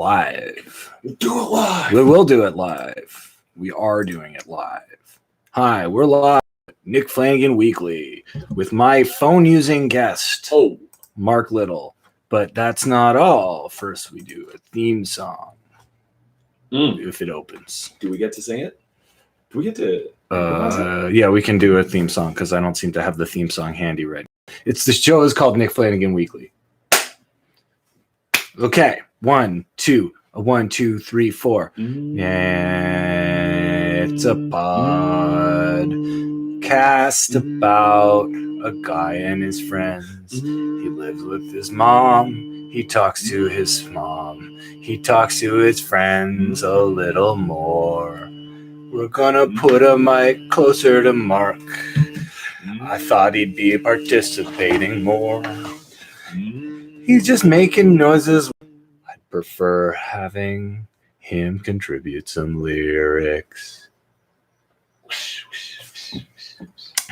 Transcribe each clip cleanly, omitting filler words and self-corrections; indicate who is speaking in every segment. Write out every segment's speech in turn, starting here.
Speaker 1: Live.
Speaker 2: Do it live.
Speaker 1: We will do it live. We are doing it live. Hi, we're live. Nickflanaganweakly with my phone-using guest, Mark Little. But that's not all. First, we do a theme song. If it opens.
Speaker 2: Do we get to sing it? Do we get to?
Speaker 1: Yeah, we can do a theme song because I don't seem to have the theme song handy right now. The show is called Nickflanaganweakly. Okay, 1, 2, 1, 2, 3, 4. It's a podcast about a guy and his friends. He lives with his mom. He talks to his mom. He talks to his friends a little more. We're gonna put a mic closer to Mark. I thought he'd be participating more. He's just making noises. I'd prefer having him contribute some lyrics.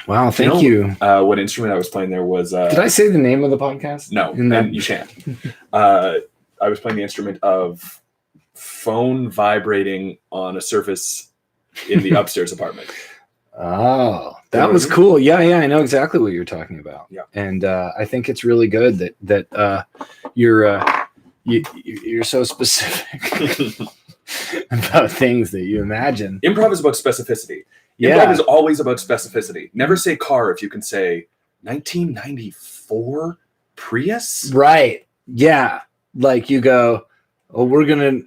Speaker 1: Wow, thank you.
Speaker 2: What instrument I was playing there was...
Speaker 1: Did I say the name of the podcast?
Speaker 2: No, and you shan't. I was playing the instrument of phone vibrating on a surface in the upstairs apartment.
Speaker 1: Oh, that was cool. Yeah, I know exactly what you're talking about.
Speaker 2: Yeah,
Speaker 1: and I think it's really good that you're so specific about things that you imagine.
Speaker 2: Improv is about specificity.
Speaker 1: Yeah.
Speaker 2: Improv is always about specificity. Never say car if you can say 1994 Prius.
Speaker 1: Right. Yeah. Like you go, oh, we're gonna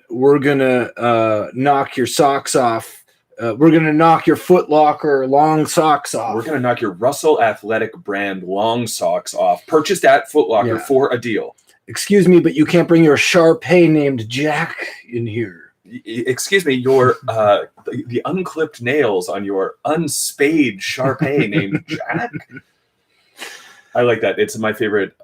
Speaker 1: knock your socks off. We're going to knock your Foot Locker long socks off.
Speaker 2: We're going to knock your Russell Athletic brand long socks off. Purchased at Foot Locker for a deal.
Speaker 1: Excuse me, but you can't bring your Shar-Pei named Jack in here.
Speaker 2: Excuse me, your the unclipped nails on your unspayed Shar-Pei named Jack? I like that. It's my favorite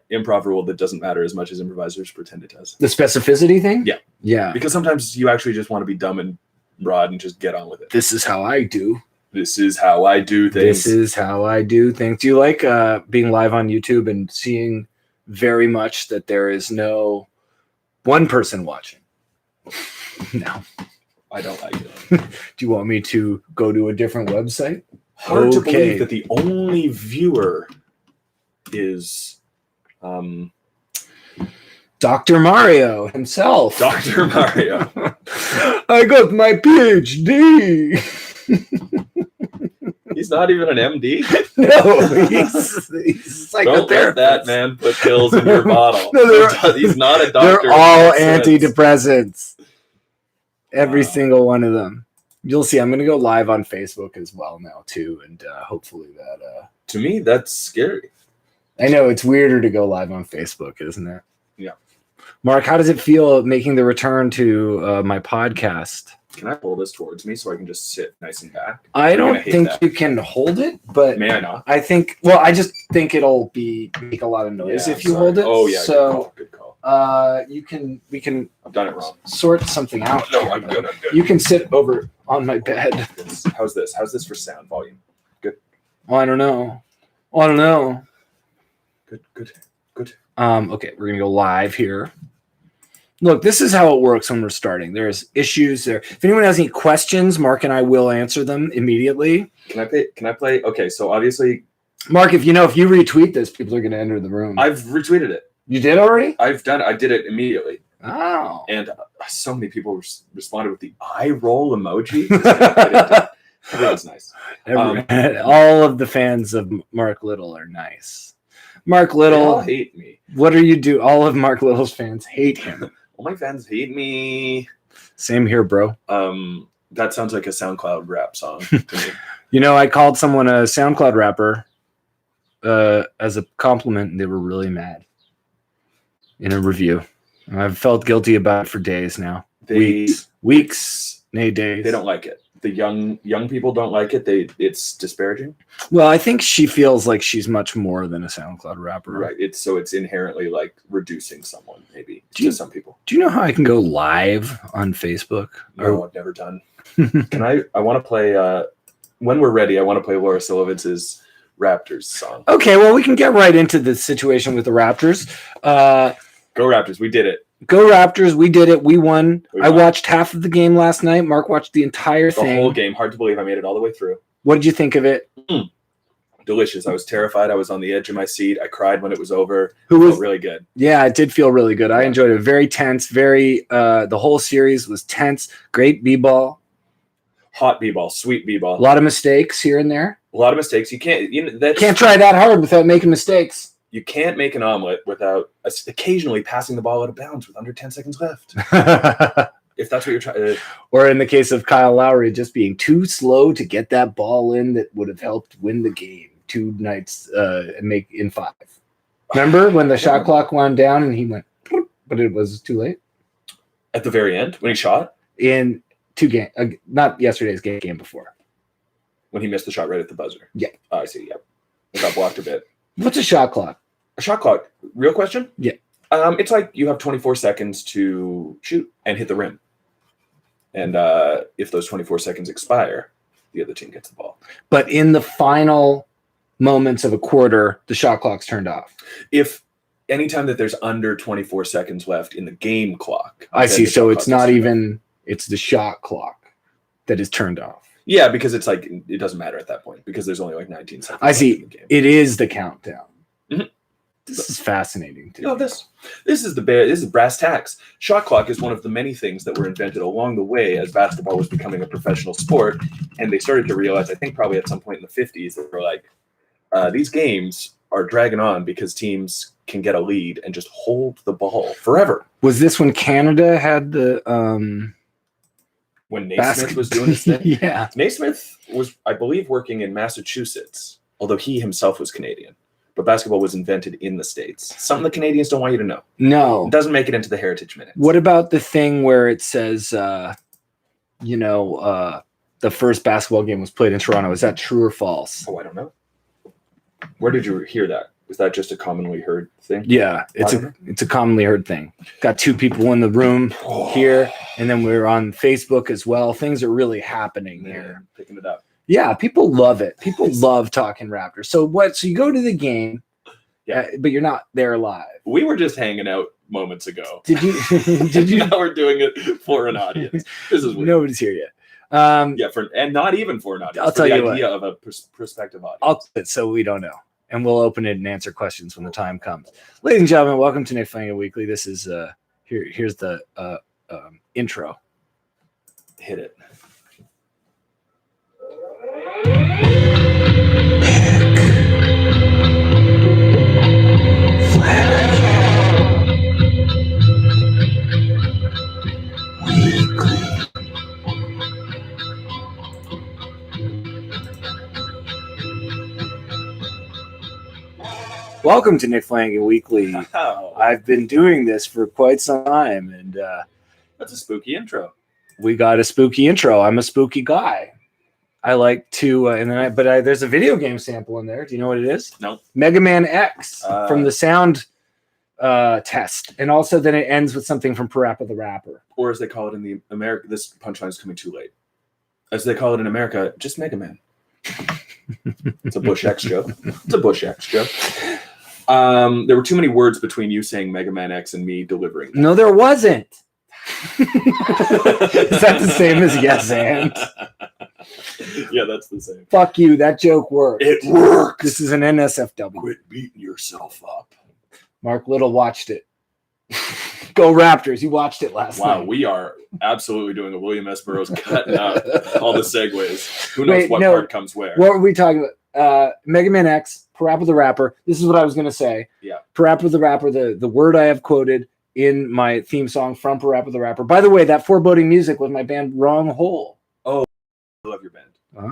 Speaker 2: improv rule that doesn't matter as much as improvisers pretend it does.
Speaker 1: The specificity thing?
Speaker 2: Yeah.
Speaker 1: Yeah.
Speaker 2: Because sometimes you actually just want to be dumb and broad and just get on with it.
Speaker 1: This is how I do.
Speaker 2: This is how I do things.
Speaker 1: This is how I do things. Do you like being live on YouTube and seeing very much that there is no one person watching? No.
Speaker 2: I don't like it.
Speaker 1: Do you want me to go to a different website?
Speaker 2: Hard to believe that the only viewer is
Speaker 1: Dr. Mario himself.
Speaker 2: Dr. Mario.
Speaker 1: I got my PhD.
Speaker 2: He's not even an MD.
Speaker 1: No, he's psychotherapist.
Speaker 2: Don't let that man put pills in your bottle.
Speaker 1: No,
Speaker 2: he's not a doctor.
Speaker 1: They're all antidepressants. Every single one of them. You'll see. I'm going to go live on Facebook as well now too, and hopefully that.
Speaker 2: To me, that's scary.
Speaker 1: I know it's weirder to go live on Facebook, isn't it?
Speaker 2: Yeah.
Speaker 1: Mark, how does it feel making the return to my podcast?
Speaker 2: Can I pull this towards me so I can just sit nice and back?
Speaker 1: I don't think you can hold it, but
Speaker 2: may I not?
Speaker 1: I think. Well, I just think it'll make a lot of noise if you hold it.
Speaker 2: Oh yeah.
Speaker 1: So
Speaker 2: good call.
Speaker 1: We can.
Speaker 2: I've done it wrong.
Speaker 1: Sort something out.
Speaker 2: No, I'm good.
Speaker 1: You can sit over on my bed.
Speaker 2: How's this? How's this for sound volume? Good.
Speaker 1: Oh, I don't know.
Speaker 2: Good.
Speaker 1: Okay, we're gonna go live here. Look, this is how it works when we're starting. There's issues there. If anyone has any questions, Mark and I will answer them immediately.
Speaker 2: Can I play? Okay, so obviously,
Speaker 1: Mark, if you retweet this, people are gonna enter the room.
Speaker 2: I've retweeted it.
Speaker 1: You did already?
Speaker 2: I've done it. I did it immediately.
Speaker 1: Oh.
Speaker 2: And so many people responded with the eye roll emoji. It was nice.
Speaker 1: All of the fans of Mark Little are nice. Mark Little,
Speaker 2: they all hate me.
Speaker 1: What do you do? All of Mark Little's fans hate him.
Speaker 2: All my fans hate me.
Speaker 1: Same here, bro.
Speaker 2: That sounds like a SoundCloud rap song to me.
Speaker 1: You know, I called someone a SoundCloud rapper as a compliment, and they were really mad in a review. I've felt guilty about it for days now. Weeks, nay days.
Speaker 2: They don't like it. The young people don't like it. It's disparaging.
Speaker 1: Well, I think she feels like she's much more than a SoundCloud rapper.
Speaker 2: Right. It's inherently like reducing someone, maybe, to some people.
Speaker 1: Do you know how I can go live on Facebook?
Speaker 2: No, I've never done. I want to play when we're ready, I want to play Laura Silovitz's Raptors song.
Speaker 1: Okay, well, we can get right into the situation with the Raptors.
Speaker 2: Go Raptors. We did it.
Speaker 1: Go Raptors. We did it. We won.
Speaker 2: We
Speaker 1: I
Speaker 2: won.
Speaker 1: watched half of the game last night. Mark watched the entire
Speaker 2: The
Speaker 1: thing.
Speaker 2: whole game. Hard to believe I made it all the way through.
Speaker 1: What did you think of it?
Speaker 2: Delicious. I was terrified. I was on the edge of my seat. I cried when it was over.
Speaker 1: Who was
Speaker 2: Felt really good.
Speaker 1: Yeah, it did feel really good. I enjoyed it. Very tense. Very. The whole series was tense. Great b-ball.
Speaker 2: Hot b-ball, sweet b-ball.
Speaker 1: A lot of mistakes here and there.
Speaker 2: A lot of mistakes. You can't.
Speaker 1: Can't try that hard without making mistakes.
Speaker 2: You can't make an omelet without occasionally passing the ball out of bounds with under 10 seconds left. If that's what you're trying.
Speaker 1: Or in the case of Kyle Lowry, just being too slow to get that ball in that would have helped win the game 2 nights and make in 5. Remember when the shot clock wound down and he went, but it was too late?
Speaker 2: At the very end, when he shot?
Speaker 1: In 2 games, not yesterday's game before.
Speaker 2: When he missed the shot right at the buzzer.
Speaker 1: Yeah.
Speaker 2: Oh, I see, yep. It got blocked a bit.
Speaker 1: What's a shot clock?
Speaker 2: A shot clock. Real question?
Speaker 1: Yeah.
Speaker 2: It's like you have 24 seconds to shoot and hit the rim. And if those 24 seconds expire, the other team gets the ball.
Speaker 1: But in the final moments of a quarter, the shot clock's turned off.
Speaker 2: If anytime that there's under 24 seconds left in the game clock.
Speaker 1: I see. So it's not even,
Speaker 2: off.
Speaker 1: It's the shot clock that is turned off.
Speaker 2: Yeah, because it's like, it doesn't matter at that point because there's only like 19 seconds.
Speaker 1: I see.
Speaker 2: In the game.
Speaker 1: It is the countdown.
Speaker 2: Mhm.
Speaker 1: This is fascinating. To
Speaker 2: No,
Speaker 1: me.
Speaker 2: this is brass tacks. Shot clock is one of the many things that were invented along the way as basketball was becoming a professional sport, and they started to realize, I think probably at some point in the 50s, that they were like, these games are dragging on because teams can get a lead and just hold the ball forever.
Speaker 1: Was this when Canada had the
Speaker 2: When Naismith was doing his thing?
Speaker 1: Yeah.
Speaker 2: Naismith was, I believe, working in Massachusetts, although he himself was Canadian. But basketball was invented in the States. Something the Canadians don't want you to know.
Speaker 1: No.
Speaker 2: It doesn't make it into the Heritage Minutes.
Speaker 1: What about the thing where it says, the first basketball game was played in Toronto? Is that true or false?
Speaker 2: Oh, I don't know. Where did you hear that? Is that just a commonly heard thing?
Speaker 1: Yeah, it's a commonly heard thing. Got 2 people in the room here, and then we're on Facebook as well. Things are really happening here.
Speaker 2: Picking it up.
Speaker 1: Yeah, people love it. People love talking Raptors. So you go to the game, but you're not there live.
Speaker 2: We were just hanging out moments ago.
Speaker 1: Did you? Did you?
Speaker 2: Now we're doing it for an audience. This is weird.
Speaker 1: Nobody's here yet.
Speaker 2: And not even for an audience.
Speaker 1: I'll tell
Speaker 2: the
Speaker 1: you
Speaker 2: idea of a prospective audience.
Speaker 1: I'll put it so we don't know, and we'll open it and answer questions when the time comes. Ladies and gentlemen, welcome to Nickflanaganweakly. This is here's the intro.
Speaker 2: Hit it.
Speaker 1: Welcome to Nickflanaganweakly.
Speaker 2: Wow.
Speaker 1: I've been doing this for quite some time, and
Speaker 2: That's a spooky intro.
Speaker 1: we got a spooky intro. I'm a spooky guy. I like to, there's a video game sample in there. Do you know what it is?
Speaker 2: No.
Speaker 1: Mega Man X from the sound test, and also then it ends with something from Parappa the Rapper.
Speaker 2: Or as they call it in the America, this punchline is coming too late. As they call it in America, just Mega Man. It's a Bush X joke. It's a Bush X joke. There were too many words between you saying Mega Man X and me delivering that.
Speaker 1: No, there wasn't. Is that the same as yes and?
Speaker 2: Yeah, that's the same.
Speaker 1: Fuck you. That joke worked.
Speaker 2: It works.
Speaker 1: This is an NSFW.
Speaker 2: Quit beating yourself up.
Speaker 1: Mark Little watched it. Go Raptors. You watched it last
Speaker 2: Wow,
Speaker 1: night.
Speaker 2: we are absolutely doing a William S. Burroughs cutting out all the segues. Who knows what part comes where?
Speaker 1: What were we talking about? Mega Man X, Parappa the Rapper. This is what I was going to say.
Speaker 2: Yeah.
Speaker 1: Parappa the Rapper, the word I have quoted in my theme song from Parappa the Rapper. By the way, that foreboding music was my band Wrong Hole.
Speaker 2: I love your band.
Speaker 1: Oh,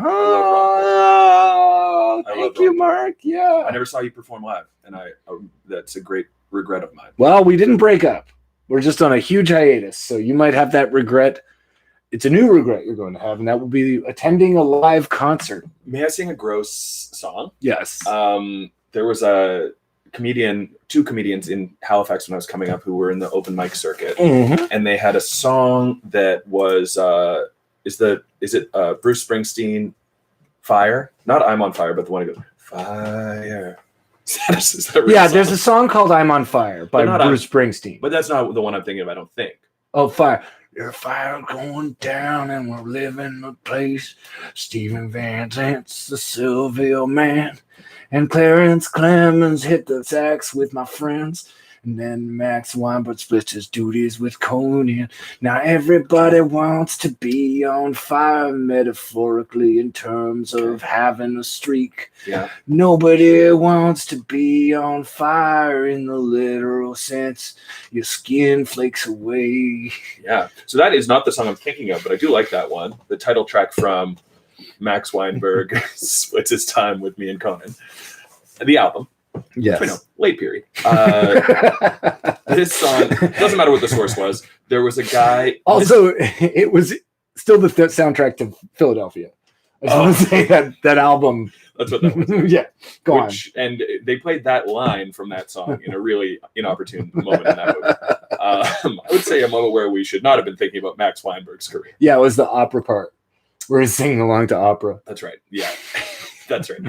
Speaker 2: I
Speaker 1: thank
Speaker 2: love
Speaker 1: you,
Speaker 2: Wrong
Speaker 1: Mark. Yeah.
Speaker 2: I never saw you perform live, and that's a great regret of mine.
Speaker 1: Well, we didn't break up. We're just on a huge hiatus, so you might have that regret. It's a new regret you're going to have, and that will be attending a live concert.
Speaker 2: May I sing a gross song?
Speaker 1: Yes.
Speaker 2: There was two comedians in Halifax when I was coming up who were in the open mic circuit, and they had a song that was is it Bruce Springsteen, Fire? Not I'm on Fire, but the one who goes, Fire. Is that a real
Speaker 1: Yeah,
Speaker 2: song?
Speaker 1: there's a song called "I'm on Fire" by
Speaker 2: not
Speaker 1: Bruce Springsteen.
Speaker 2: But that's not the one I'm thinking of, I don't think.
Speaker 1: Oh, fire. There's fire going down and we're living the place. Stephen Van Zant's the Seville man. And Clarence Clemens hit the sax with my friends. And then Max Weinberg splits his duties with Conan. Now everybody wants to be on fire, metaphorically, in terms of having a streak.
Speaker 2: Yeah.
Speaker 1: Nobody wants to be on fire in the literal sense. Your skin flakes away.
Speaker 2: Yeah. So that is not the song I'm thinking of, but I do like that one. The title track from Max Weinberg splits his time with me and Conan. The album.
Speaker 1: Yes.
Speaker 2: Late period. This song, doesn't matter what the source was. There was a guy.
Speaker 1: Also, it was still the soundtrack to Philadelphia. I just want to say that album.
Speaker 2: That's what that was.
Speaker 1: Yeah. Go on.
Speaker 2: And they played that line from that song in a really inopportune moment in that movie. I would say a moment where we should not have been thinking about Max Weinberg's career.
Speaker 1: Yeah, it was the opera part. Where he's singing along to opera.
Speaker 2: That's right. Yeah. That's right.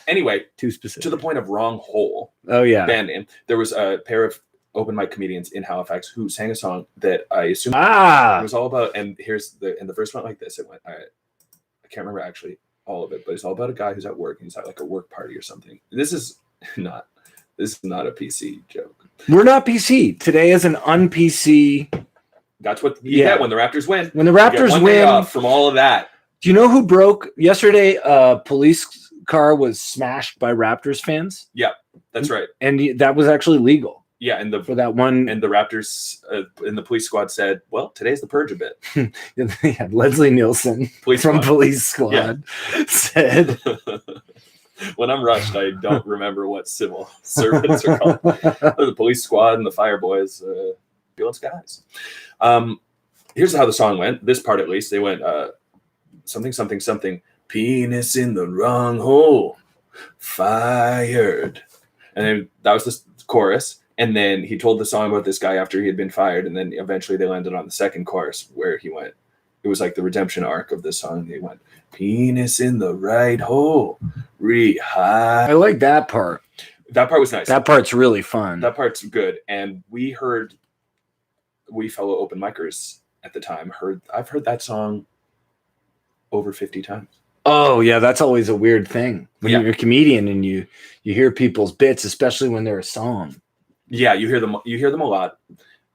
Speaker 2: Anyway,
Speaker 1: too specific.
Speaker 2: To the point of Wrong Hole.
Speaker 1: Oh yeah.
Speaker 2: Band name. There was a pair of open mic comedians in Halifax who sang a song that I assume it was all about. And the first one like this. It went. I can't remember actually all of it, but it's all about a guy who's at work and he's at like a work party or something. This is not a PC joke.
Speaker 1: We're not PC. Today is an un-PC.
Speaker 2: That's what you get when the Raptors win.
Speaker 1: When the Raptors win,
Speaker 2: day off from all of that.
Speaker 1: Do you know who broke yesterday? Police car was smashed by Raptors fans.
Speaker 2: Yeah, that's right.
Speaker 1: And that was actually legal.
Speaker 2: Yeah, and
Speaker 1: for that one.
Speaker 2: And the Raptors and the police squad said, "Well, today's the purge a bit."
Speaker 1: Yeah, Leslie Nielsen from Police Squad said.
Speaker 2: When I'm rushed, I don't remember what civil servants are called. The police squad and the fire boys, feeling skies. Here's how the song went. This part, at least, they went something, something, something. Penis in the wrong hole, fired. And then that was the chorus. And then he told the song about this guy after he had been fired. And then eventually they landed on the second chorus where he went. It was like the redemption arc of this song. They went, penis in the right hole, re-high.
Speaker 1: I like that part.
Speaker 2: That part was nice.
Speaker 1: That part's really fun.
Speaker 2: That part's good. And we fellow open micers at the time I've heard that song over 50 times.
Speaker 1: Oh yeah, that's always a weird thing when you're a comedian and you hear people's bits, especially when they're a song.
Speaker 2: Yeah, you hear them a lot.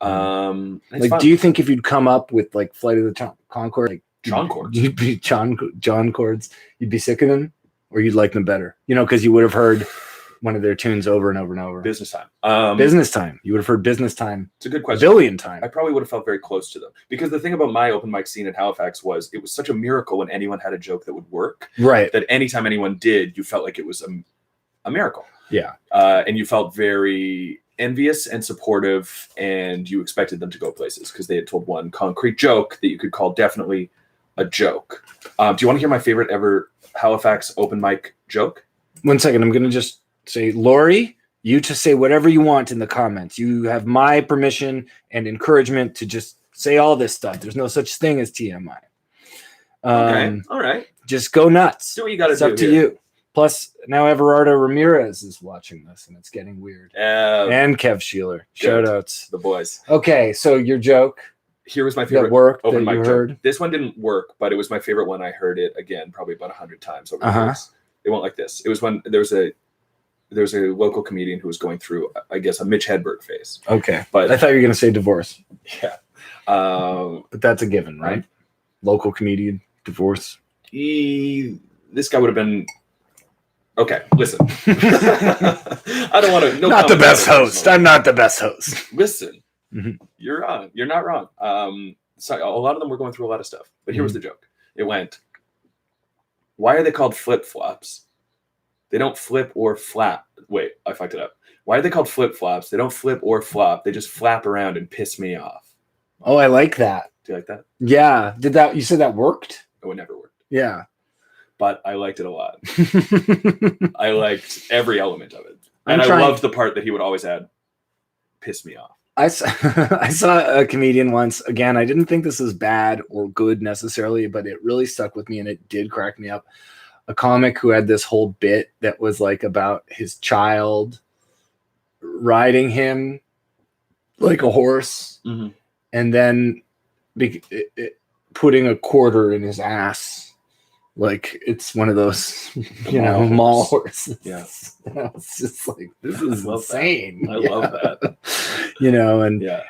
Speaker 1: Like, fun. Do you think if you'd come up with like Flight of the Conchord, like
Speaker 2: John Chords,
Speaker 1: you'd be John Chords, you'd be sick of them, or you'd like them better? You know, because you would have heard one of their tunes over and over and over.
Speaker 2: Business Time.
Speaker 1: Business Time. You would have heard Business Time.
Speaker 2: It's a good question.
Speaker 1: A billion times.
Speaker 2: I probably would have felt very close to them. Because the thing about my open mic scene in Halifax was it was such a miracle when anyone had a joke that would work.
Speaker 1: Right.
Speaker 2: That anytime anyone did, you felt like it was a miracle.
Speaker 1: Yeah.
Speaker 2: And you felt very envious and supportive, and you expected them to go places because they had told one concrete joke that you could call definitely a joke. Do you want to hear my favorite ever Halifax open mic joke?
Speaker 1: 1 second. I'm going to just say, Lori, you to say whatever you want in the comments. You have my permission and encouragement to just say all this stuff. There's no such thing as TMI.
Speaker 2: Okay. All right.
Speaker 1: Just go nuts.
Speaker 2: Do what you got to do.
Speaker 1: It's up to you. Plus, now Everardo Ramirez is watching this, and it's getting weird. And Kev Sheeler. Shout outs.
Speaker 2: The boys.
Speaker 1: Okay, so your joke.
Speaker 2: Here was my favorite open mic joke. This one didn't work, but it was my favorite one. I heard it again probably about 100 times over the years. It went like this. It was when there was a local comedian who was going through, I guess, a Mitch Hedberg phase.
Speaker 1: Okay. But I thought you were going to say divorce.
Speaker 2: Yeah.
Speaker 1: But that's a given, right? Local comedian, divorce.
Speaker 2: This guy would have been... Okay, listen. I don't want to...
Speaker 1: Not the best host. I'm not the best host.
Speaker 2: Listen. Mm-hmm. You're wrong. You're not wrong. So a lot of them were going through a lot of stuff. But here was the joke. It went, why are they called flip-flops? They don't flip or flap. Wait, I fucked it up. Why are they called flip-flops? They don't flip or flop. They just flap around and piss me off.
Speaker 1: Oh, I like that.
Speaker 2: Do you like that?
Speaker 1: Yeah. You said that worked?
Speaker 2: Oh, it never worked.
Speaker 1: Yeah.
Speaker 2: But I liked it a lot. I liked every element of it. And I loved the part that he would always add, piss me off.
Speaker 1: I saw a comedian once. Again, I didn't think this was bad or good necessarily, but it really stuck with me and it did crack me up. a comic who had this whole bit that was like about his child riding him like a horse, and then putting a quarter in his ass. Like it's one of those, mall horses.
Speaker 2: Yeah.
Speaker 1: It's just like, this is insane.
Speaker 2: I love that.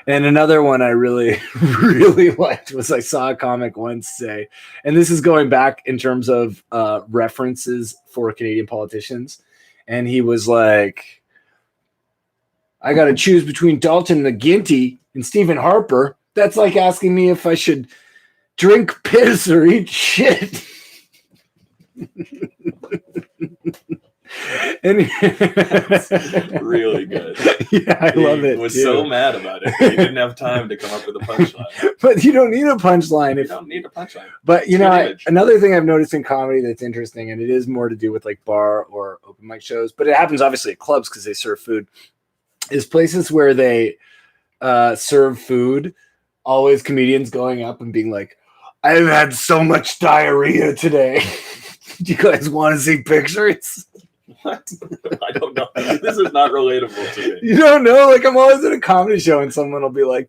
Speaker 1: And another one I really, really liked was I saw a comic once say, and this is going back in terms of references for Canadian politicians. And he was like, I got to choose between Dalton McGuinty and Stephen Harper. That's like asking me if I should drink piss or eat shit. And
Speaker 2: that's really good.
Speaker 1: Yeah, I love it.
Speaker 2: He was so mad about it. He didn't have time to come up with a punchline.
Speaker 1: But you don't need a punchline.
Speaker 2: You don't need a punchline.
Speaker 1: But another thing I've noticed in comedy that's interesting, and it is more to do with like bar or open mic shows, but it happens obviously at clubs because they serve food, is places where they serve food, always comedians going up and being like, I've had so much diarrhea today. Do you guys want to see pictures?
Speaker 2: What? I don't know. This is not relatable to me.
Speaker 1: You don't know? Like, I'm always at a comedy show and someone will be like,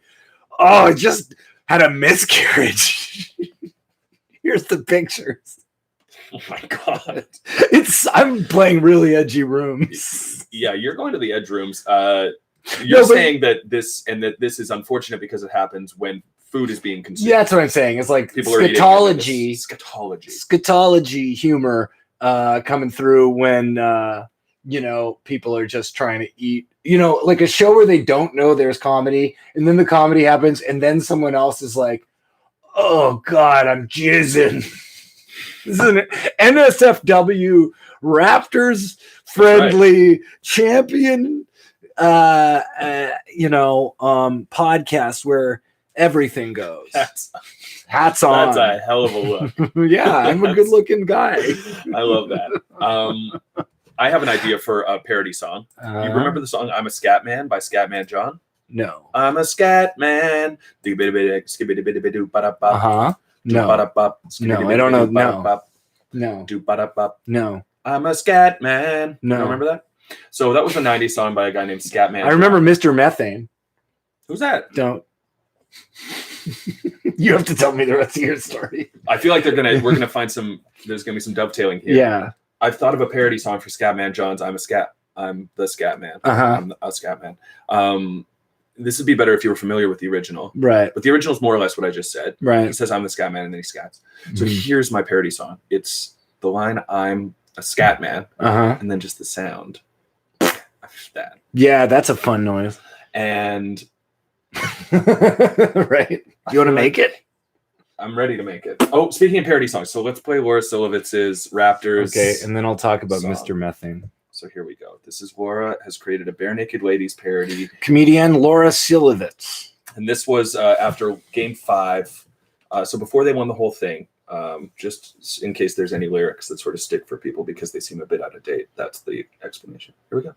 Speaker 1: oh, I just had a miscarriage. Here's the pictures.
Speaker 2: Oh my God.
Speaker 1: I'm playing really edgy rooms.
Speaker 2: Yeah, you're going to the edge rooms. You're saying that this is unfortunate because it happens when food is being consumed.
Speaker 1: Yeah, that's what I'm saying. It's like
Speaker 2: people
Speaker 1: scatology humor coming through when people are just trying to eat. Like a show where they don't know there's comedy, and then the comedy happens, and then someone else is like, "Oh God, I'm jizzing." This is an NSFW Raptors friendly champion, podcast where everything goes. Hats on.
Speaker 2: That's a hell of a look.
Speaker 1: Yeah, I'm a good looking guy.
Speaker 2: I love that. I have an idea for a parody song. You remember the song I'm a Scat Man by Scatman John?
Speaker 1: No.
Speaker 2: I'm a Scat Man.
Speaker 1: No. No, I don't know. No. No.
Speaker 2: I'm a Scat Man.
Speaker 1: No.
Speaker 2: You remember that? So that was a 90s song by a guy named Scatman.
Speaker 1: I remember Mr. Methane.
Speaker 2: Who's that?
Speaker 1: Don't. You have to tell me the rest of your story.
Speaker 2: I feel like we're gonna find there's gonna be some dovetailing here.
Speaker 1: Yeah.
Speaker 2: I've thought of a parody song for Scatman John's I'm the Scat Man. I'm a Scat Man. This would be better if you were familiar with the original.
Speaker 1: Right.
Speaker 2: But the original is more or less what I just said.
Speaker 1: Right.
Speaker 2: He says I'm the Scat Man and then he scats. So here's my parody song. It's the line I'm a Scat Man and then just the sound. That.
Speaker 1: Yeah, that's a fun noise.
Speaker 2: And
Speaker 1: right. You want to make it?
Speaker 2: I'm ready to make it. Oh, speaking of parody songs, so let's play Laura Silovitz's Raptors.
Speaker 1: Okay, and then I'll talk about
Speaker 2: song.
Speaker 1: Mr. Methane.
Speaker 2: So here we go. This is Laura has created a Bare Naked Ladies parody.
Speaker 1: Comedian Laura Silovitz.
Speaker 2: And this was after Game 5. So before they won the whole thing, just in case there's any lyrics that sort of stick for people because they seem a bit out of date. That's the explanation. Here we go.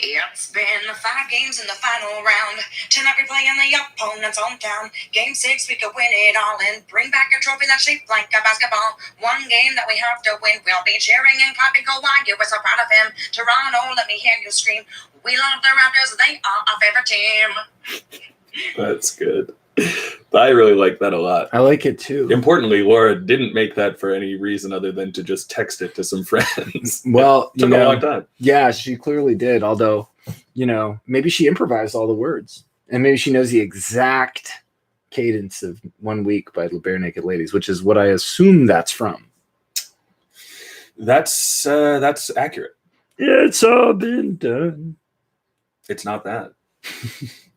Speaker 3: It's been 5 games in the final round. Tonight we're playing the opponent's hometown. Game 6, we could win it all and bring back a trophy that's shaped like a basketball. One game that we have to win. We'll be cheering and clapping Kawhi. We're so proud of him. Toronto, let me hear you scream. We love the Raptors. They are our favorite team.
Speaker 2: That's good. I really like that a lot.
Speaker 1: I like it too.
Speaker 2: Importantly, Laura didn't make that for any reason other than to just text it to some friends.
Speaker 1: Well,
Speaker 2: it took a long time.
Speaker 1: Yeah, she clearly did. Although, maybe she improvised all the words, and maybe she knows the exact cadence of 1 week by the Bare Naked Ladies, which is what I assume that's from.
Speaker 2: That's accurate.
Speaker 1: It's all been done.
Speaker 2: It's not that.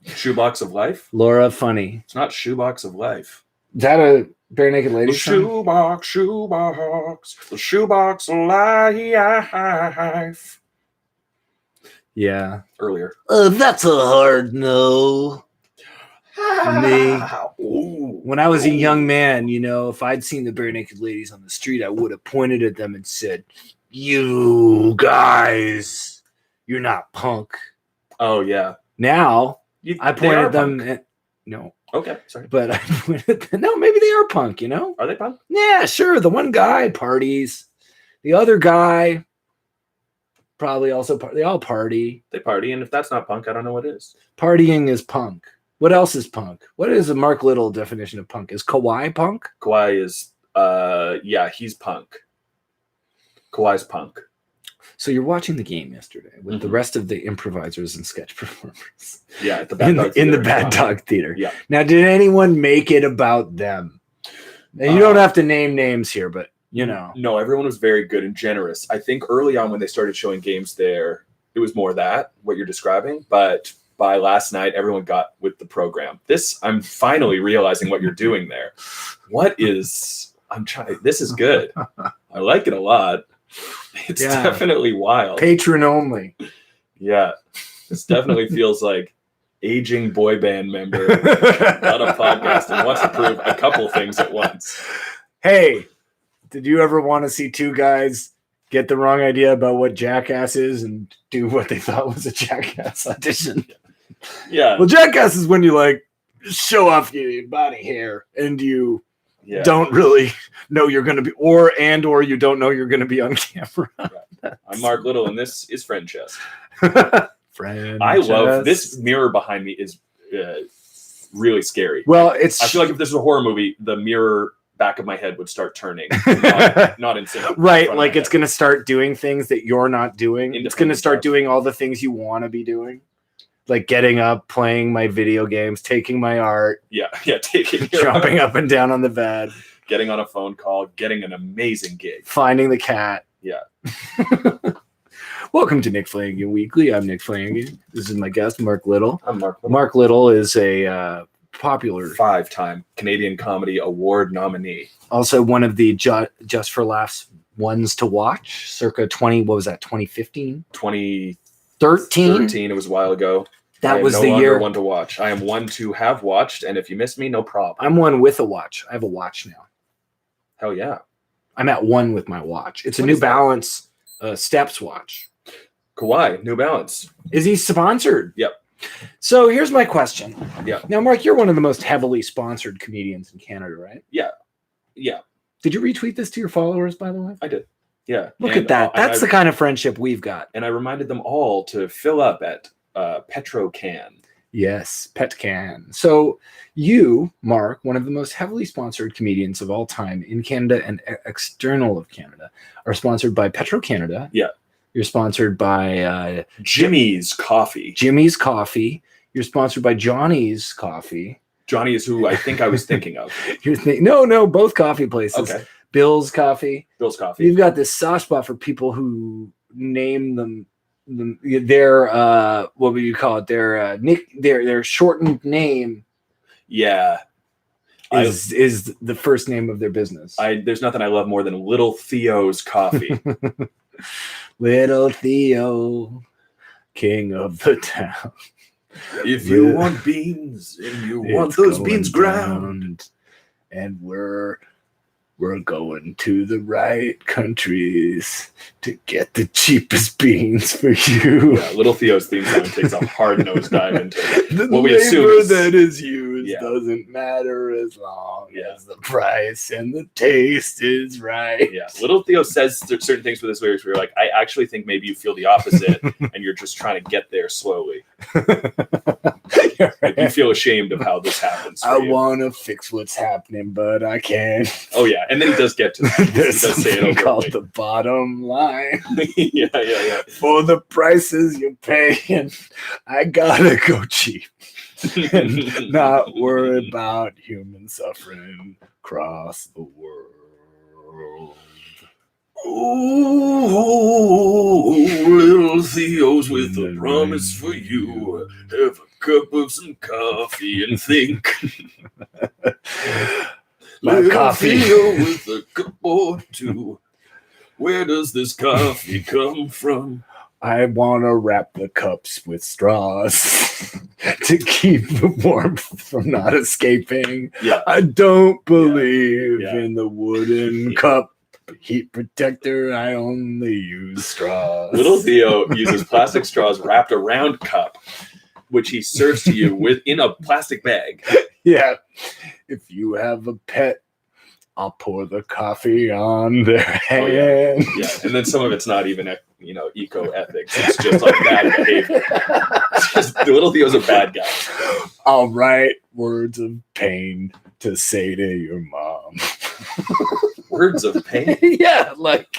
Speaker 2: Shoebox of Life?
Speaker 1: Laura Funny.
Speaker 2: It's not Shoebox of Life.
Speaker 1: Is that a Bare Naked Ladies
Speaker 2: shoebox, the shoebox of life.
Speaker 1: Yeah.
Speaker 2: Earlier.
Speaker 1: That's a hard no. Me. When I was a young man, if I'd seen the Bare Naked Ladies on the street, I would have pointed at them and said, "You guys, you're not punk."
Speaker 2: Oh, yeah.
Speaker 1: Now, I pointed at them. No.
Speaker 2: Okay, sorry.
Speaker 1: But no, maybe they are punk,
Speaker 2: Are they punk?
Speaker 1: Yeah, sure. The one guy parties. The other guy probably also they all party.
Speaker 2: They party, and if that's not punk, I don't know what is.
Speaker 1: Partying is punk. What else is punk? What is a Mark Little definition of punk? Is Kawhi punk?
Speaker 2: Kawhi is, he's punk. Kawhi's punk.
Speaker 1: So you're watching the game yesterday with the rest of the improvisers and sketch performers.
Speaker 2: Yeah, at the Bad Dog
Speaker 1: in the
Speaker 2: Theater.
Speaker 1: Bad Dog Theater.
Speaker 2: Yeah.
Speaker 1: Now, did anyone make it about them? And you don't have to name names here, but
Speaker 2: No, everyone was very good and generous. I think early on when they started showing games there, it was more what you're describing. But by last night, everyone got with the program. I'm finally realizing what you're doing there. This is good. I like it a lot. It's definitely wild.
Speaker 1: Patron only.
Speaker 2: Yeah. This definitely feels like aging boy band member on a podcast and wants to prove a couple things at once.
Speaker 1: Hey, did you ever want to see two guys get the wrong idea about what Jackass is and do what they thought was a Jackass audition?
Speaker 2: Yeah.
Speaker 1: Well, Jackass is when you show off your body hair and you don't really know you're going to be, or you don't know you're going to be on camera.
Speaker 2: Right. I'm Mark Little, and this is Friend Chest.
Speaker 1: I
Speaker 2: love this mirror behind me is really scary.
Speaker 1: Well,
Speaker 2: I feel like if this was a horror movie, the mirror back of my head would start turning, not in sync.
Speaker 1: Right, like it's going to start doing things that you're not doing. It's going to start doing all the things you want to be doing. Like getting up, playing my video games, taking my art.
Speaker 2: Yeah, taking
Speaker 1: jumping up and down on the bed.
Speaker 2: Getting on a phone call, getting an amazing gig.
Speaker 1: Finding the cat.
Speaker 2: Yeah.
Speaker 1: Welcome to Nickflanaganweakly. I'm Nick Flanagan. This is my guest, Mark Little.
Speaker 2: I'm Mark Little.
Speaker 1: Mark Little is a popular
Speaker 2: 5-time Canadian Comedy Award nominee.
Speaker 1: Also one of the Just for Laughs ones to watch, circa 2015?
Speaker 2: 2013. It was a while ago.
Speaker 1: That was
Speaker 2: no
Speaker 1: the year.
Speaker 2: One to watch. I am one to have watched, and if you miss me, no problem.
Speaker 1: I'm one with a watch. I have a watch now.
Speaker 2: Hell yeah.
Speaker 1: I'm at one with my watch. It's a New Balance Steps watch.
Speaker 2: Kawhi, New Balance.
Speaker 1: Is he sponsored?
Speaker 2: Yep.
Speaker 1: So here's my question.
Speaker 2: Yeah.
Speaker 1: Now, Mark, you're one of the most heavily sponsored comedians in Canada, right?
Speaker 2: Yeah. Yeah.
Speaker 1: Did you retweet this to your followers, by the way?
Speaker 2: I did. Yeah.
Speaker 1: Look at that. That's the kind of friendship we've got.
Speaker 2: And I reminded them all to fill up at PetroCan.
Speaker 1: Yes, PetCan. So you, Mark, one of the most heavily sponsored comedians of all time in Canada and external of Canada, are sponsored by Petro-Canada.
Speaker 2: Yeah.
Speaker 1: You're sponsored by
Speaker 2: Jimmy's Coffee.
Speaker 1: Jimmy's Coffee. You're sponsored by Johnny's Coffee.
Speaker 2: Johnny is who I think I was thinking of.
Speaker 1: No, both coffee places.
Speaker 2: Okay.
Speaker 1: Bill's Coffee.
Speaker 2: Bill's Coffee.
Speaker 1: You've got this soft spot for people who name them their what would you call it? Their shortened name.
Speaker 2: Yeah.
Speaker 1: Is the first name of their business.
Speaker 2: There's nothing I love more than Little Theo's Coffee.
Speaker 1: Little Theo, king of the town.
Speaker 2: If you want beans and you want those beans ground,
Speaker 1: and we're going to the right countries to get the cheapest beans for you.
Speaker 2: Yeah, Little Theo's theme song takes a hard nose dive into
Speaker 1: the
Speaker 2: what we
Speaker 1: labor
Speaker 2: assume
Speaker 1: that is used doesn't matter as long as the price and the taste is right.
Speaker 2: Yeah, Little Theo says certain things with his lyrics where you're like, I actually think maybe you feel the opposite and you're just trying to get there slowly. Like you feel ashamed of how this happens.
Speaker 1: I want to fix what's happening, but I can't.
Speaker 2: Oh, yeah. And then he does get to that.
Speaker 1: There's something called the bottom line.
Speaker 2: Yeah.
Speaker 1: For the prices you're paying, I gotta go cheap. And not worry about human suffering across the world.
Speaker 2: Oh, Little Theo's with a promise for you. Have a cup of some coffee and think.
Speaker 1: My coffee.
Speaker 2: Theo with a cup or two. Where does this coffee come from?
Speaker 1: I want to wrap the cups with straws to keep the warmth from not escaping.
Speaker 2: Yeah.
Speaker 1: I don't believe in the wooden cup heat protector. I only use straws.
Speaker 2: Little Theo uses plastic straws wrapped around cup. which he serves to you in a plastic bag.
Speaker 1: Yeah. If you have a pet, I'll pour the coffee on their hand.
Speaker 2: Oh, yeah. And then some of it's not even, eco ethics. It's just like bad behavior. Just Little Theo's a bad guy.
Speaker 1: I'll write words of pain to say to your mom.
Speaker 2: Words of pain?
Speaker 1: Yeah, like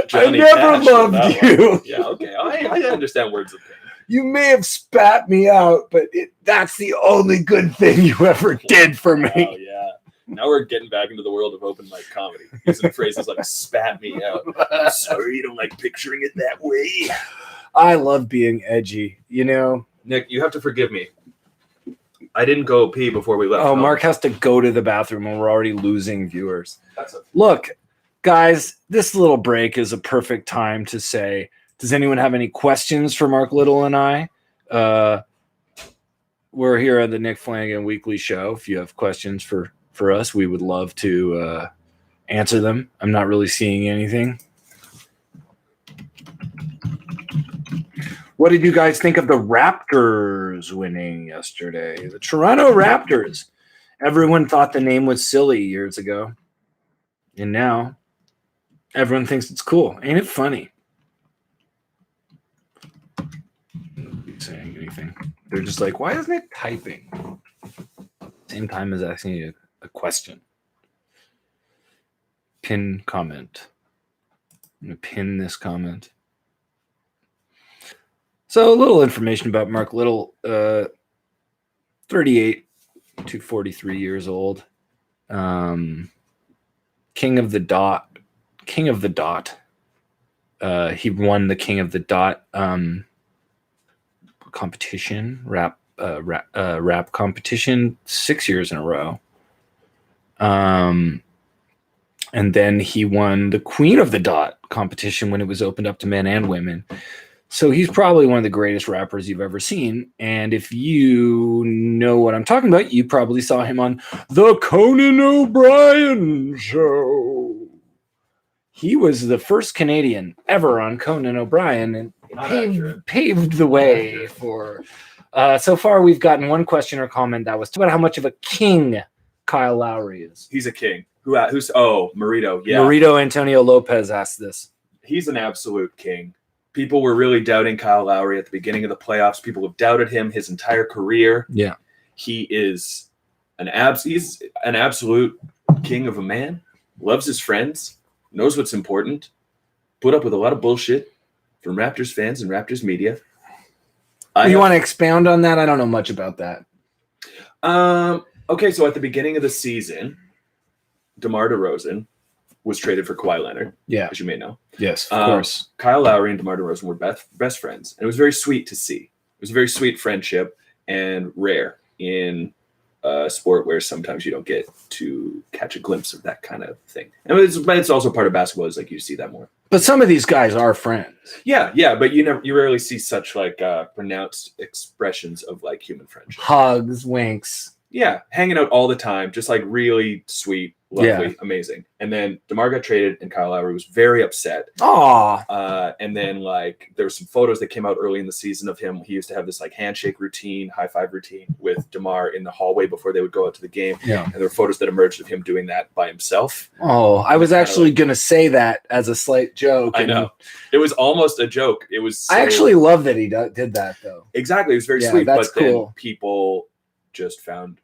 Speaker 2: Johnny
Speaker 1: I never
Speaker 2: Cash
Speaker 1: loved you.
Speaker 2: one. Yeah, okay. I understand words of pain.
Speaker 1: You may have spat me out, but that's the only good thing you ever did for me.
Speaker 2: Oh, yeah. Now we're getting back into the world of open mic comedy. Using phrases like spat me out. I'm sorry you don't like picturing it that way.
Speaker 1: I love being edgy,
Speaker 2: Nick, you have to forgive me. I didn't go pee before we left.
Speaker 1: Oh, Mark has to go to the bathroom and we're already losing viewers.
Speaker 2: That's
Speaker 1: Look, guys, this little break is a perfect time to say, does anyone have any questions for Mark Little and I? We're here at the Nick Flanagan Weekly Show. If you have questions for us, we would love to answer them. I'm not really seeing anything. What did you guys think of the Raptors winning yesterday? The Toronto Raptors. Everyone thought the name was silly years ago. And now everyone thinks it's cool. Ain't it funny? Not saying anything. They're just like, why isn't it typing? Same time as asking you a question. Pin comment. I'm going to pin this comment. So a little information about Mark Little, 38 to 43 years old. King of the Dot. He won the King of the Dot competition, rap competition 6 years in a row. And then he won the Queen of the Dot competition when it was opened up to men and women. So he's probably one of the greatest rappers you've ever seen. And if you know what I'm talking about, you probably saw him on the Conan O'Brien Show. He was the first Canadian ever on Conan O'Brien and paved the way for... so far, we've gotten one question or comment that was about how much of a king Kyle Lowry is.
Speaker 2: He's a king. Who's Marito. Yeah.
Speaker 1: Marito Antonio Lopez asked this.
Speaker 2: He's an absolute king. People were really doubting Kyle Lowry at the beginning of the playoffs. People have doubted him his entire career.
Speaker 1: Yeah.
Speaker 2: He is he's an absolute king of a man. Loves his friends. Knows what's important. Put up with a lot of bullshit from Raptors fans and Raptors media.
Speaker 1: You want to expound on that? I don't know much about that.
Speaker 2: Okay, so at the beginning of the season, DeMar DeRozan was traded for Kawhi Leonard, as you may know.
Speaker 1: Yes, of course.
Speaker 2: Kyle Lowry and DeMar DeRozan were best friends, and it was very sweet to see. It was a very sweet friendship and rare in a sport where sometimes you don't get to catch a glimpse of that kind of thing. And it's also part of basketball is like you see that more.
Speaker 1: But some of these guys are friends.
Speaker 2: Yeah, but you rarely see such like pronounced expressions of like human friendship.
Speaker 1: Hugs, winks.
Speaker 2: Yeah, hanging out all the time, just like really sweet, lovely, amazing. And then DeMar got traded, and Kyle Lowry was very upset.
Speaker 1: Aww.
Speaker 2: And then like there were some photos that came out early in the season of him. He used to have this like handshake routine, high five routine with DeMar in the hallway before they would go out to the game. Yeah. And there were photos that emerged of him doing that by himself.
Speaker 1: Oh, I was actually gonna say that as a slight joke.
Speaker 2: I know. It was almost a joke. It was.
Speaker 1: I actually love that he did that though.
Speaker 2: Exactly, it was very sweet.
Speaker 1: That's
Speaker 2: but
Speaker 1: cool.
Speaker 2: Then people just found.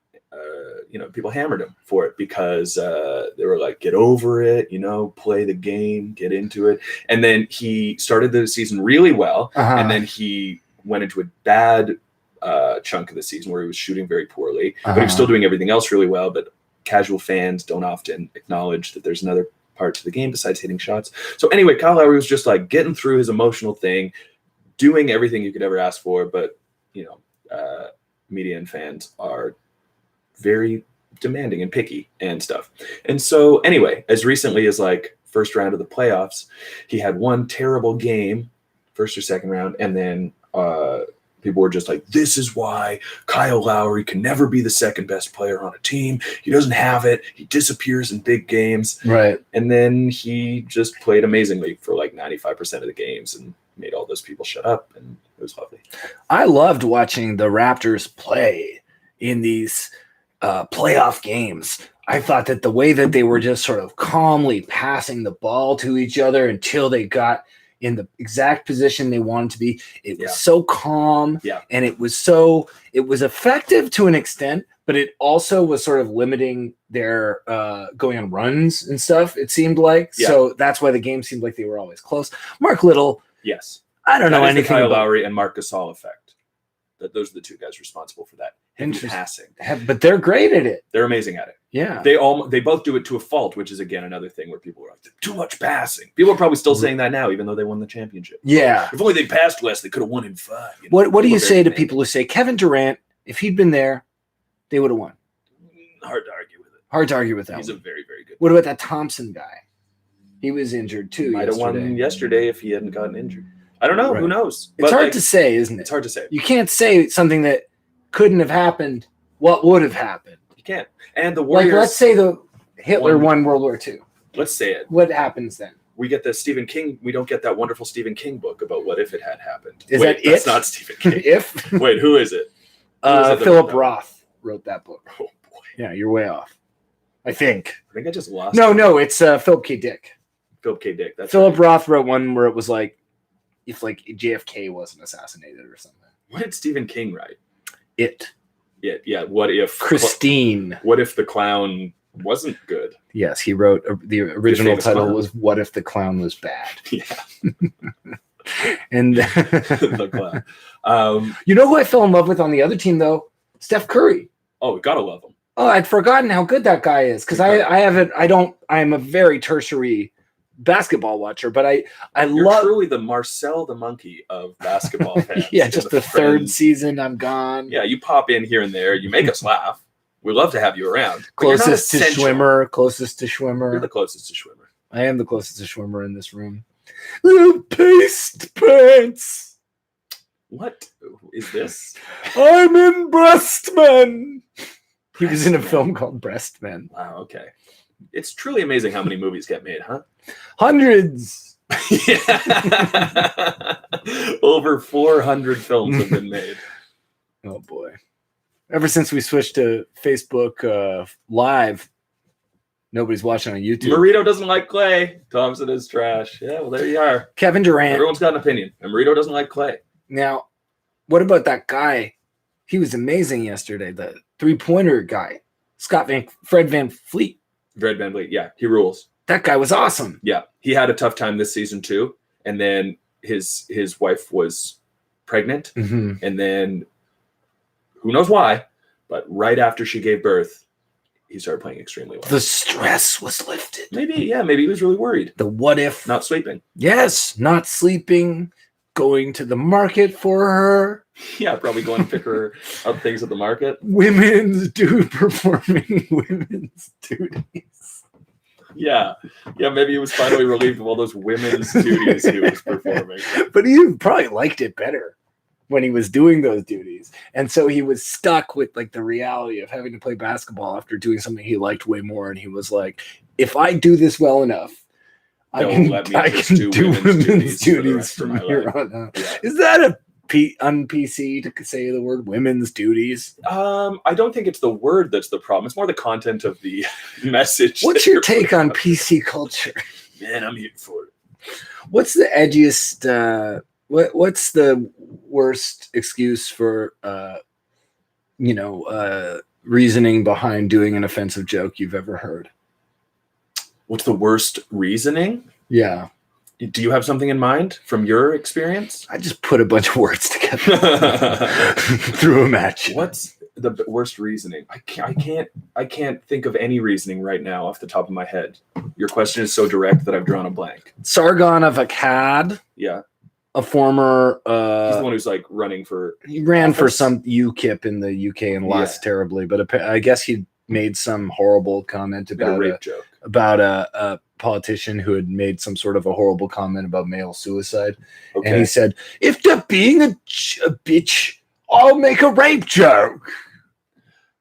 Speaker 2: People hammered him for it because they were like, get over it, play the game, get into it. And then he started the season really well. And then he went into a bad chunk of the season where he was shooting very poorly, but he was still doing everything else really well. But casual fans don't often acknowledge that there's another part to the game besides hitting shots. So anyway, Kyle Lowry was just like getting through his emotional thing, doing everything you could ever ask for. But, media and fans are very demanding and picky and stuff. And so anyway, as recently as like first round of the playoffs, he had one terrible game, first or second round. And then people were just like, this is why Kyle Lowry can never be the second best player on a team. He doesn't have it. He disappears in big games.
Speaker 1: Right.
Speaker 2: And then he just played amazingly for like 95% of the games and made all those people shut up. And it was lovely.
Speaker 1: I loved watching the Raptors play in these playoff games. I thought that the way that they were just sort of calmly passing the ball to each other until they got in the exact position they wanted to be, it was so calm, and it was effective to an extent, but it also was sort of limiting their going on runs and stuff, it seemed like. So that's why the game seemed like they were always close. Mark Little, I don't know anything
Speaker 2: Kyle
Speaker 1: about
Speaker 2: Lowry and Marc Gasol effect. Those are the two guys responsible for that. Passing.
Speaker 1: But they're great at it.
Speaker 2: They're amazing at it.
Speaker 1: Yeah.
Speaker 2: They both do it to a fault, which is again another thing where people are like, too much passing. People are probably still saying that now, even though they won the championship.
Speaker 1: Yeah.
Speaker 2: If only they passed less, they could have won in 5. You
Speaker 1: know? What do you say to people who say Kevin Durant, if he'd been there, they would have won?
Speaker 2: Hard to argue with it.
Speaker 1: Hard to argue with that.
Speaker 2: He's a very, very good
Speaker 1: What about that Thompson guy? He was injured too.
Speaker 2: Might have won yesterday if he hadn't gotten injured. I don't know. Right. Who knows?
Speaker 1: It's hard to say, isn't it?
Speaker 2: It's hard to say.
Speaker 1: You can't say something that couldn't have happened. What would have happened?
Speaker 2: You can't. And the Warriors.
Speaker 1: Like, let's say Hitler won World War II.
Speaker 2: Let's say it.
Speaker 1: What happens then?
Speaker 2: We get the Stephen King. We don't get that wonderful Stephen King book about what if it had happened.
Speaker 1: That's
Speaker 2: not Stephen King.
Speaker 1: If?
Speaker 2: Wait, who is it?
Speaker 1: Philip Roth wrote that book.
Speaker 2: Oh boy.
Speaker 1: Yeah, you're way off. I think
Speaker 2: I just lost.
Speaker 1: No, it's Philip K. Dick.
Speaker 2: Philip K. Dick. That's
Speaker 1: Philip Roth wrote one where it was like, if like JFK wasn't assassinated or something.
Speaker 2: What did Stephen King write?
Speaker 1: It.
Speaker 2: Yeah. What if
Speaker 1: Christine?
Speaker 2: What if the clown wasn't good?
Speaker 1: Yes, he wrote the original title clown. Was "What If the Clown Was Bad."
Speaker 2: Yeah.
Speaker 1: And
Speaker 2: the clown.
Speaker 1: You know who I fell in love with on the other team though? Steph Curry.
Speaker 2: Oh, gotta love him.
Speaker 1: Oh, I'd forgotten how good that guy is because I'm a very tertiary basketball watcher, but
Speaker 2: You're
Speaker 1: love
Speaker 2: truly the Marcel the monkey of basketball fans.
Speaker 1: Yeah, just the third season I'm gone.
Speaker 2: Yeah, you pop in here and there, you make us laugh. We love to have you around.
Speaker 1: Closest to Schwimmer.
Speaker 2: You're the closest to Schwimmer.
Speaker 1: I am the closest to Schwimmer in this room. Little paste pants.
Speaker 2: What is this?
Speaker 1: I'm in Breastmen. He was in a film called Breastmen.
Speaker 2: Wow, okay. It's truly amazing how many movies get made, huh?
Speaker 1: Hundreds.
Speaker 2: Over 400 films have been made.
Speaker 1: Oh, boy. Ever since we switched to Facebook Live, nobody's watching on YouTube.
Speaker 2: Marito doesn't like Clay. Thompson is trash. Yeah, well, there you are.
Speaker 1: Kevin Durant.
Speaker 2: Everyone's got an opinion. And Marito doesn't like Clay.
Speaker 1: Now, what about that guy? He was amazing yesterday, the three-pointer guy. Fred Van Fleet.
Speaker 2: Fred Van Fleet, yeah, he rules.
Speaker 1: That guy was awesome.
Speaker 2: Yeah, he had a tough time this season too. And then his wife was pregnant.
Speaker 1: Mm-hmm.
Speaker 2: And then who knows why, but right after she gave birth, he started playing extremely well.
Speaker 1: The stress was lifted.
Speaker 2: Maybe he was really worried.
Speaker 1: The what if.
Speaker 2: Not sleeping.
Speaker 1: Yes, not sleeping, going to the market for her.
Speaker 2: Yeah, probably going to pick her up things at the market.
Speaker 1: Performing women's duties.
Speaker 2: Yeah, maybe he was finally relieved of all those women's duties he was performing.
Speaker 1: But he probably liked it better when he was doing those duties. And so he was stuck with like the reality of having to play basketball after doing something he liked way more. And he was like, if I do this well enough, I can do women's duties from here on out. Yeah. Is that a un-PC to say the word women's duties?
Speaker 2: I don't think it's the word that's the problem. It's more the content of the message.
Speaker 1: What's your take on PC culture?
Speaker 2: Man, I'm here for it.
Speaker 1: What's the edgiest, what's the worst excuse for, reasoning behind doing an offensive joke you've ever heard?
Speaker 2: What's the worst reasoning?
Speaker 1: Yeah.
Speaker 2: Do you have something in mind from your experience?
Speaker 1: I just put a bunch of words together, threw them at you.
Speaker 2: What's the worst reasoning? I can't think of any reasoning right now off the top of my head. Your question is so direct that I've drawn a blank.
Speaker 1: Sargon of Akkad.
Speaker 2: Yeah.
Speaker 1: A former.
Speaker 2: He's the one who's like running for.
Speaker 1: He ran for some UKIP in the UK and lost terribly, but I guess he made some horrible comment about
Speaker 2: a rape joke
Speaker 1: about a politician who had made some sort of a horrible comment about male suicide. Okay. And he said, if they're being a bitch, I'll make a rape joke.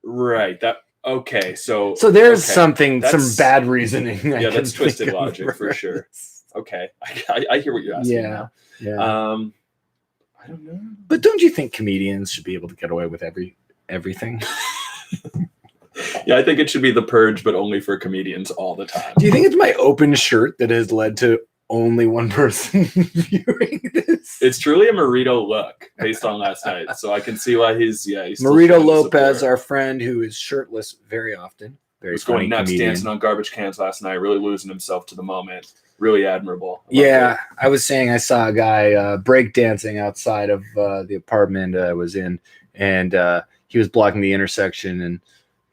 Speaker 2: Right. Okay. So
Speaker 1: there's some bad reasoning.
Speaker 2: Yeah, that's twisted logic for sure. Okay. I hear what you're asking.
Speaker 1: Yeah.
Speaker 2: I don't know.
Speaker 1: But don't you think comedians should be able to get away with everything?
Speaker 2: Yeah, I think it should be The Purge, but only for comedians all the time.
Speaker 1: Do you think it's my open shirt that has led to only one person viewing this?
Speaker 2: It's truly a Marito look based on last night, so I can see why he's still
Speaker 1: Marito
Speaker 2: showing
Speaker 1: Lopez,
Speaker 2: support.
Speaker 1: our friend who is shirtless very often. Very
Speaker 2: was going
Speaker 1: funny
Speaker 2: nuts,
Speaker 1: comedian.
Speaker 2: dancing on garbage cans last night, really losing himself to the moment. Really admirable.
Speaker 1: Yeah, I was saying I saw a guy break dancing outside of the apartment I was in, and he was blocking the intersection, and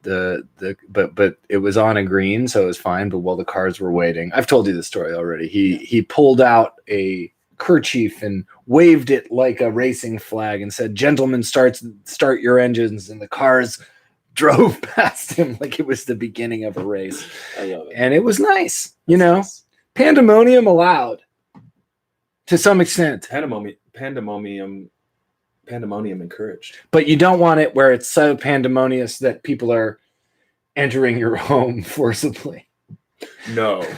Speaker 1: but it was on a green, so it was fine. But while the cars were waiting, I've told you this story already. He pulled out a kerchief and waved it like a racing flag and said, "Gentlemen, start your engines," and the cars drove past him like it was the beginning of a race.
Speaker 2: I love it.
Speaker 1: And it was nice, you know. Pandemonium allowed to some extent.
Speaker 2: Pandemonium encouraged.
Speaker 1: But you don't want it where it's so pandemonious that people are entering your home forcibly.
Speaker 2: No.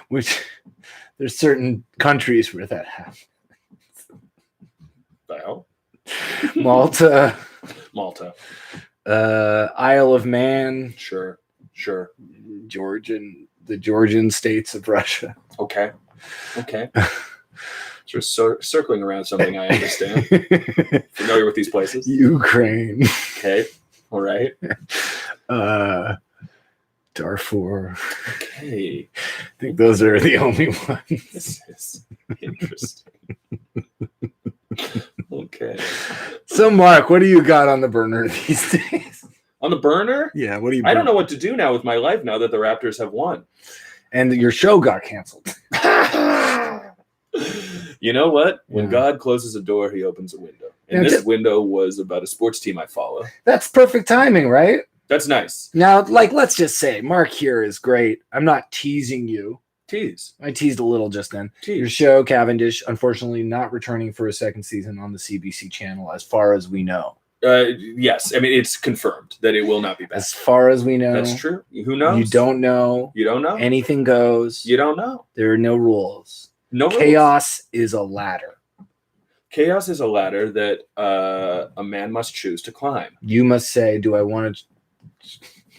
Speaker 1: Which there's certain countries where that happens.
Speaker 2: Well.
Speaker 1: Malta.
Speaker 2: Malta.
Speaker 1: Isle of Man.
Speaker 2: Sure.
Speaker 1: The Georgian states of Russia.
Speaker 2: Okay. Just circling around something I understand. Familiar with these places.
Speaker 1: Ukraine.
Speaker 2: Okay. All right.
Speaker 1: Darfur.
Speaker 2: Okay.
Speaker 1: I think those are the only ones.
Speaker 2: This is interesting. Okay.
Speaker 1: So, Mark, what do you got on the burner these days?
Speaker 2: On the burner?
Speaker 1: Yeah, what do you?
Speaker 2: I don't know what to do now with my life now that the Raptors have won.
Speaker 1: And your show got canceled.
Speaker 2: You know what? When
Speaker 1: Yeah.
Speaker 2: God closes a door, he opens a window. And
Speaker 1: Yeah,
Speaker 2: this window was about a sports team I follow.
Speaker 1: That's perfect timing, right?
Speaker 2: That's nice.
Speaker 1: Now, let's just say Mark here is great. I'm not teasing you.
Speaker 2: Tease.
Speaker 1: I teased a little just then. Your
Speaker 2: Tease.
Speaker 1: show, Cavendish, unfortunately not returning for a second season on the CBC channel, as far as we know.
Speaker 2: Yes. I mean, it's confirmed that it will not be back.
Speaker 1: As far as we know.
Speaker 2: That's true. Who knows?
Speaker 1: You don't know.
Speaker 2: You don't know?
Speaker 1: Anything goes.
Speaker 2: You don't know.
Speaker 1: There are no rules.
Speaker 2: No rules.
Speaker 1: Chaos is a ladder.
Speaker 2: Chaos is a ladder that a man must choose to climb.
Speaker 1: You must say, do I want to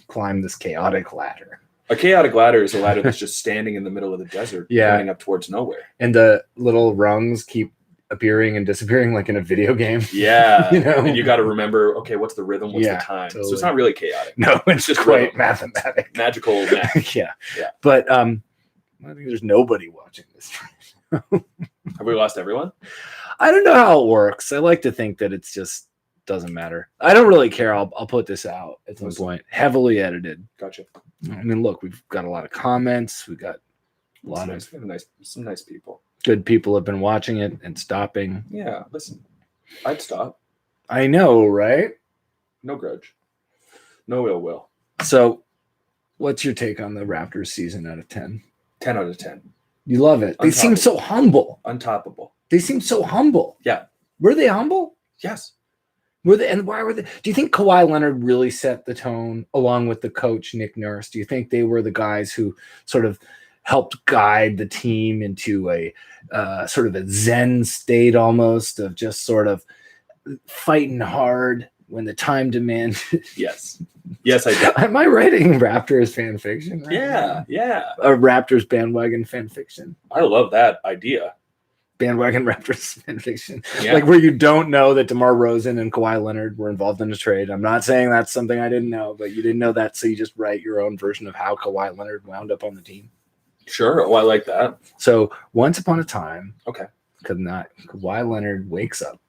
Speaker 1: climb this chaotic ladder?
Speaker 2: A chaotic ladder is a ladder that's just standing in the middle of the desert,
Speaker 1: Yeah.
Speaker 2: pointing up towards nowhere.
Speaker 1: And the little rungs keep appearing and disappearing like in a video game.
Speaker 2: Yeah.
Speaker 1: You know?
Speaker 2: And you got to remember, okay, what's the rhythm? What's
Speaker 1: Yeah,
Speaker 2: the time? So
Speaker 1: totally.
Speaker 2: it's not really chaotic.
Speaker 1: No, it's
Speaker 2: just
Speaker 1: quite
Speaker 2: rhythm.
Speaker 1: mathematic.
Speaker 2: Magical math.
Speaker 1: Yeah.
Speaker 2: Yeah.
Speaker 1: But I think there's nobody watching this.
Speaker 2: Have we lost everyone?
Speaker 1: I don't know how it works. I like to think that it's just doesn't matter. I don't really care. I'll put this out at some point. Heavily edited.
Speaker 2: Gotcha.
Speaker 1: I mean, look, we've got a lot of comments. We got a lot of
Speaker 2: Some nice people.
Speaker 1: good people have been watching it and stopping.
Speaker 2: Yeah, listen, I'd stop.
Speaker 1: I know, right?
Speaker 2: No grudge. No ill will.
Speaker 1: So, what's your take on the Raptors season out of 10?
Speaker 2: 10 out of 10.
Speaker 1: You love it. They seem so humble.
Speaker 2: Untoppable.
Speaker 1: They seem so humble.
Speaker 2: Yeah.
Speaker 1: Were they humble?
Speaker 2: Yes.
Speaker 1: Were they, and why were they? Do you think Kawhi Leonard really set the tone along with the coach, Nick Nurse? Do you think they were the guys who sort of helped guide the team into a sort of a Zen state almost of just sort of fighting hard when the time demanded?
Speaker 2: Yes. Yes, I do.
Speaker 1: Am I writing Raptors fan fiction? Right
Speaker 2: Yeah.
Speaker 1: now?
Speaker 2: Yeah.
Speaker 1: A Raptors bandwagon fan fiction.
Speaker 2: I love that idea.
Speaker 1: Bandwagon Raptors fan fiction.
Speaker 2: Yeah.
Speaker 1: Like where you don't know that DeMar Rosen and Kawhi Leonard were involved in a trade. I'm not saying that's something I didn't know, but you didn't know that, so you just write your own version of how Kawhi Leonard wound up on the team.
Speaker 2: Sure. Oh, I like that.
Speaker 1: So once upon a time,
Speaker 2: Okay.
Speaker 1: Kawhi Leonard wakes up.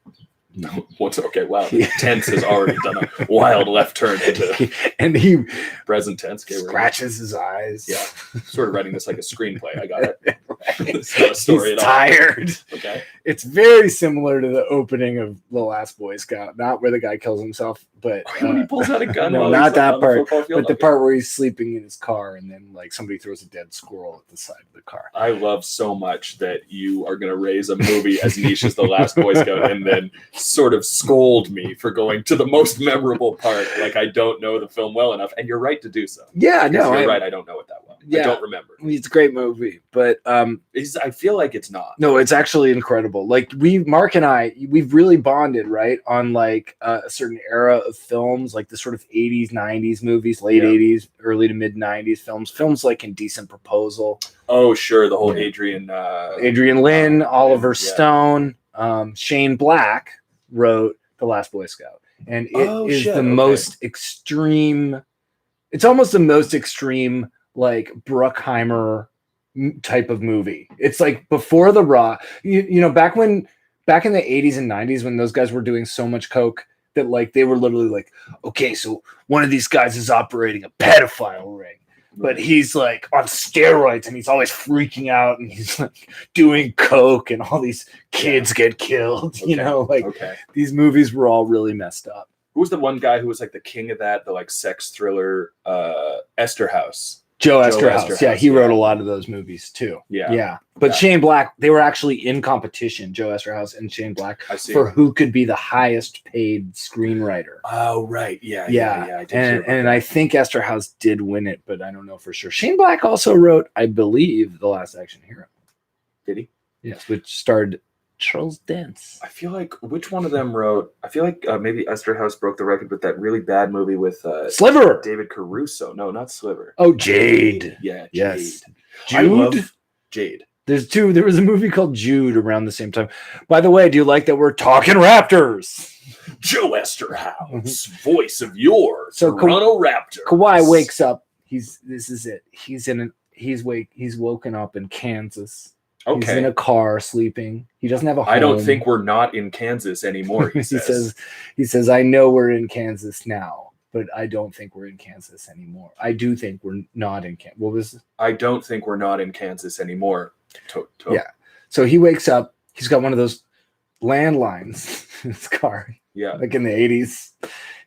Speaker 2: What's okay? Wow. Tense has already done a wild left turn into
Speaker 1: And he
Speaker 2: present tense. Okay,
Speaker 1: scratches his eyes.
Speaker 2: Yeah. Sort of writing this like a screenplay. I got it.
Speaker 1: Right.
Speaker 2: It's not a story
Speaker 1: He's
Speaker 2: at all.
Speaker 1: tired.
Speaker 2: Okay.
Speaker 1: It's very similar to the opening of The Last Boy Scout, not where the guy kills himself, but
Speaker 2: When he pulls out a gun.
Speaker 1: no,
Speaker 2: while
Speaker 1: not
Speaker 2: he's,
Speaker 1: that
Speaker 2: on the
Speaker 1: part,
Speaker 2: football field?
Speaker 1: but the
Speaker 2: Okay.
Speaker 1: part where he's sleeping in his car and then like somebody throws a dead squirrel at the side of the car.
Speaker 2: I love so much that you are going to raise a movie as niche as The Last Boy Scout and then sort of scold me for going to the most memorable part. Like I don't know the film well enough, and you're right to do so.
Speaker 1: Yeah,
Speaker 2: Because
Speaker 1: no,
Speaker 2: you're right. I don't know it that well. I don't remember.
Speaker 1: It's a great movie, but
Speaker 2: I feel like it's not.
Speaker 1: no, it's actually incredible. Like Mark and I, we've really bonded, right, on like a certain era of films, like the sort of 80s, 90s movies, late 80s, early to mid 90s films like Indecent Proposal.
Speaker 2: Oh, sure, the whole Adrian
Speaker 1: Lynn, Oliver Stone, Shane Black wrote The Last Boy Scout, and it is the most extreme. It's almost the most extreme, like Bruckheimer type of movie. It's like before the Raw, you know, back in the 80s and 90s when those guys were doing so much coke that like they were literally like, okay, so one of these guys is operating a pedophile ring, but he's like on steroids and he's always freaking out and he's like doing coke and all these kids get killed. You know, like these movies were all really messed up.
Speaker 2: Who was the one guy who was like the king of that, the like sex thriller, Esterhaus?
Speaker 1: Joe Esterhaus. Yeah, he wrote a lot of those movies too. Yeah. But Shane Black, they were actually in competition, Joe Esterhaus and Shane Black, for who could be the highest paid screenwriter.
Speaker 2: Oh, right. Yeah.
Speaker 1: And I think Esterhaus did win it, but I don't know for sure. Shane Black also wrote, I believe, The Last Action Hero.
Speaker 2: Did he?
Speaker 1: Yes, which starred Charles Dance.
Speaker 2: I feel like which one of them wrote? I feel like maybe Esterhaus broke the record with that really bad movie with
Speaker 1: Sliver.
Speaker 2: David Caruso. No, not Sliver.
Speaker 1: Oh, Jade.
Speaker 2: Yeah, Jade.
Speaker 1: Yes. Jude.
Speaker 2: I love Jade.
Speaker 1: There's two. There was a movie called Jude around the same time. By the way, do you like that we're talking Raptors?
Speaker 2: Joe Esterhaus, voice of your Toronto Raptors.
Speaker 1: Kawhi wakes up. This is it. He's woken up in Kansas.
Speaker 2: Okay.
Speaker 1: He's in a car sleeping. He doesn't have a home.
Speaker 2: I don't think we're not in Kansas anymore, he says.
Speaker 1: He says, I know we're in Kansas now, but I don't think we're in Kansas anymore. I do think we're not in Kansas. What was it?
Speaker 2: I don't think we're not in Kansas anymore.
Speaker 1: Yeah. So he wakes up. He's got one of those landlines in his car.
Speaker 2: Yeah.
Speaker 1: Like in the 80s.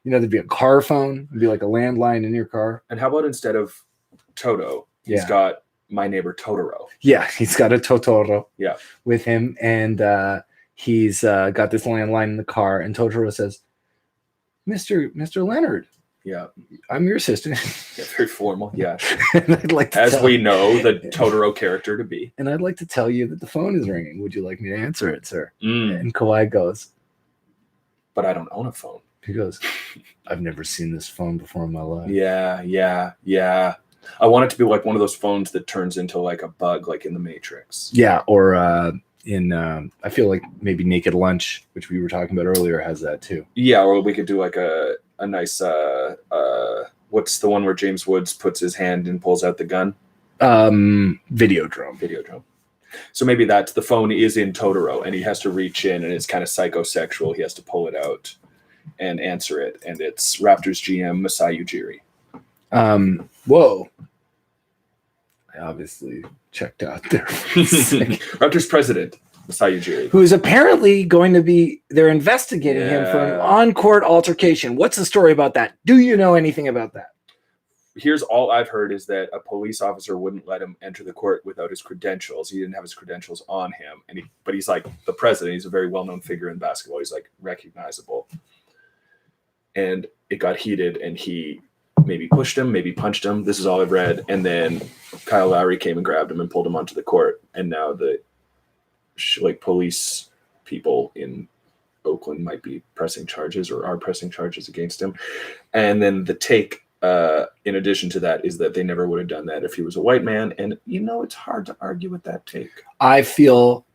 Speaker 1: You know, there'd be a car phone. It'd be like a landline in your car.
Speaker 2: And how about instead of Toto, he's got My Neighbor Totoro.
Speaker 1: Yeah, he's got a Totoro with him, and he's got this landline in the car, and Totoro says, Mr. Leonard.
Speaker 2: Yeah.
Speaker 1: I'm your assistant.
Speaker 2: Yeah, very formal, yeah.
Speaker 1: And I'd like to
Speaker 2: As we know the Totoro character to be.
Speaker 1: And I'd like to tell you that the phone is ringing. Would you like me to answer it, sir?
Speaker 2: Mm.
Speaker 1: And Kawhi goes,
Speaker 2: but I don't own a phone.
Speaker 1: He goes, I've never seen this phone before in my life.
Speaker 2: Yeah. I want it to be like one of those phones that turns into like a bug, like in the Matrix.
Speaker 1: Yeah, or I feel like maybe Naked Lunch, which we were talking about earlier, has that too. Yeah,
Speaker 2: or we could do like a nice what's the one where James Woods puts his hand and pulls out the gun? Videodrome. So maybe that's the phone is in Totoro and he has to reach in and it's kind of psychosexual. He has to pull it out and answer it, and it's Raptors GM Masai Ujiri.
Speaker 1: Whoa. I obviously checked out there.
Speaker 2: Raptors president, Masai Ujiri.
Speaker 1: Who is apparently going to be, they're investigating him for an on-court altercation. What's the story about that? Do you know anything about that?
Speaker 2: Here's all I've heard is that a police officer wouldn't let him enter the court without his credentials. He didn't have his credentials on him. But he's like the president. He's a very well-known figure in basketball. He's like recognizable. And it got heated and he maybe pushed him, maybe punched him. This is all I've read. And then Kyle Lowry came and grabbed him and pulled him onto the court. And now the police people in Oakland might be pressing charges or are pressing charges against him. And then the take, in addition to that, is that they never would have done that if he was a white man. And, it's hard to argue with that take. I feel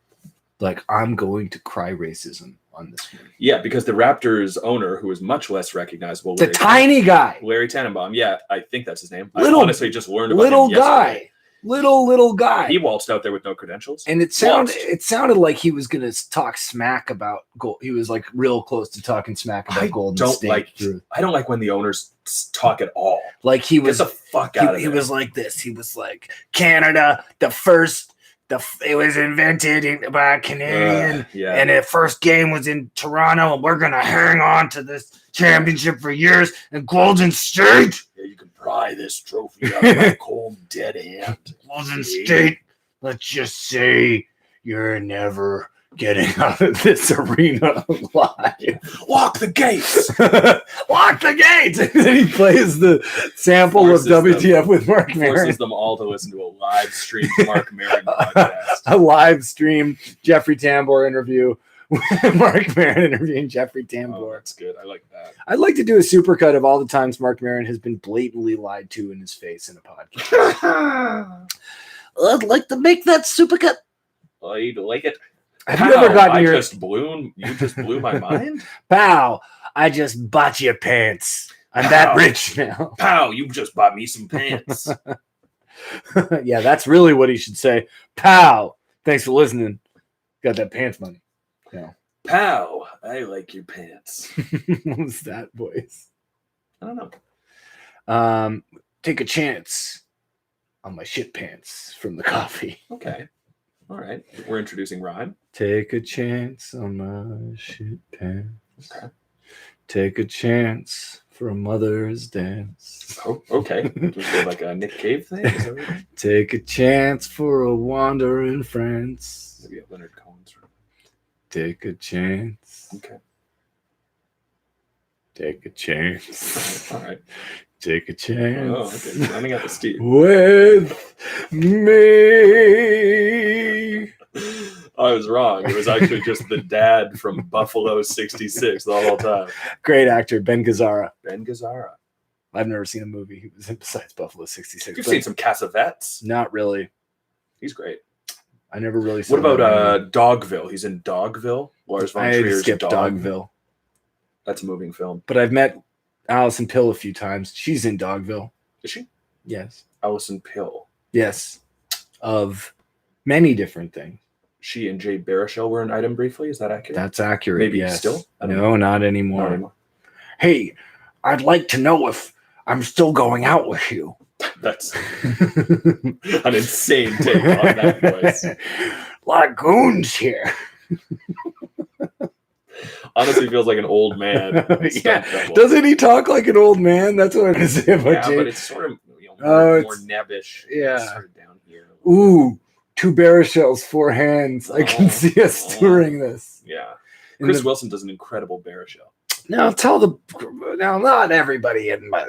Speaker 2: like I'm going to cry racism on this one. Yeah, because the Raptors owner, who is much less recognizable, Larry Tannenbaum. Yeah, I think that's his name. I honestly just learned about him yesterday. Little guy. He waltzed out there with no credentials. And it sounded like he was going to talk smack about gold. He was like real close to talking smack about Golden State. I don't like when the owners talk at all. Like he was, get the fuck out of it. He was like this. He was like, Canada, it was invented by a Canadian, and the first game was in Toronto, and we're going to hang on to this championship for years. And Golden State, you can pry this trophy out of my cold, dead hand. Golden State, let's just say you're never
Speaker 1: getting out of this arena alive.
Speaker 2: Lock the gates.
Speaker 1: Lock the gates. And then he plays the sample
Speaker 2: Forces
Speaker 1: of WTF with Mark Maron.
Speaker 2: Forces them all to listen to a live stream Mark Maron podcast.
Speaker 1: A live stream Jeffrey Tambor interview. Mark Maron interviewing Jeffrey Tambor.
Speaker 2: Oh, that's good. I like that.
Speaker 1: I'd like to do a supercut of all the times Mark Maron has been blatantly lied to in his face in a podcast. I'd like to make that supercut.
Speaker 2: I'd like it.
Speaker 1: Have you ever gotten
Speaker 2: you just blew my mind?
Speaker 1: Pow, I just bought you pants. I'm that rich now.
Speaker 2: Pow, you just bought me some pants.
Speaker 1: Yeah, that's really what he should say. Pow, thanks for listening. Got that pants money. Yeah.
Speaker 2: Pow, I like your pants.
Speaker 1: What was that voice?
Speaker 2: I don't know.
Speaker 1: Take a chance on my shit pants from the coffee.
Speaker 2: Okay. All right. We're introducing rhyme.
Speaker 1: Take a chance on my shit pants.
Speaker 2: Okay.
Speaker 1: Take a chance for a mother's dance.
Speaker 2: Oh, okay. Like a Nick Cave thing? Is that right?
Speaker 1: Take a chance for a wandering friends.
Speaker 2: Maybe a Leonard Cohen's rhyme.
Speaker 1: Take a chance.
Speaker 2: Okay.
Speaker 1: Take a chance.
Speaker 2: All right.
Speaker 1: Take a chance.
Speaker 2: Oh, okay. Running out the steam.
Speaker 1: With me.
Speaker 2: I was wrong. It was actually just the dad from Buffalo 66 the whole time.
Speaker 1: Great actor, Ben Gazzara.
Speaker 2: Ben Gazzara.
Speaker 1: I've never seen a movie he was in besides Buffalo 66.
Speaker 2: You've seen some Cassavetes.
Speaker 1: Not really.
Speaker 2: He's great.
Speaker 1: I never really saw
Speaker 2: What about Dogville? He's in Dogville. Lars von
Speaker 1: I
Speaker 2: Trier's
Speaker 1: skipped Dogville.
Speaker 2: That's a moving film.
Speaker 1: But I've met Alison Pill a few times. She's in Dogville.
Speaker 2: Is she?
Speaker 1: Yes.
Speaker 2: Alison Pill.
Speaker 1: Yes. Of many different things.
Speaker 2: She and Jay Baruchel were an item briefly. Is that accurate?
Speaker 1: That's accurate.
Speaker 2: Maybe
Speaker 1: yes.
Speaker 2: still?
Speaker 1: No, not anymore.
Speaker 2: Not anymore.
Speaker 1: Hey, I'd like to know if I'm still going out with you.
Speaker 2: That's an insane take on that voice.
Speaker 1: A lot of goons here.
Speaker 2: Honestly, feels like an old man.
Speaker 1: Yeah. Doesn't he talk like an old man? That's what I'm going to say about
Speaker 2: Yeah,
Speaker 1: Jay.
Speaker 2: but it's sort of more nebbish.
Speaker 1: Yeah.
Speaker 2: It's sort of down here.
Speaker 1: Ooh, 2 Baruchels, 4 hands. I can see us touring this.
Speaker 2: Yeah. Chris Wilson does an incredible Baruchel.
Speaker 1: Now, not everybody in my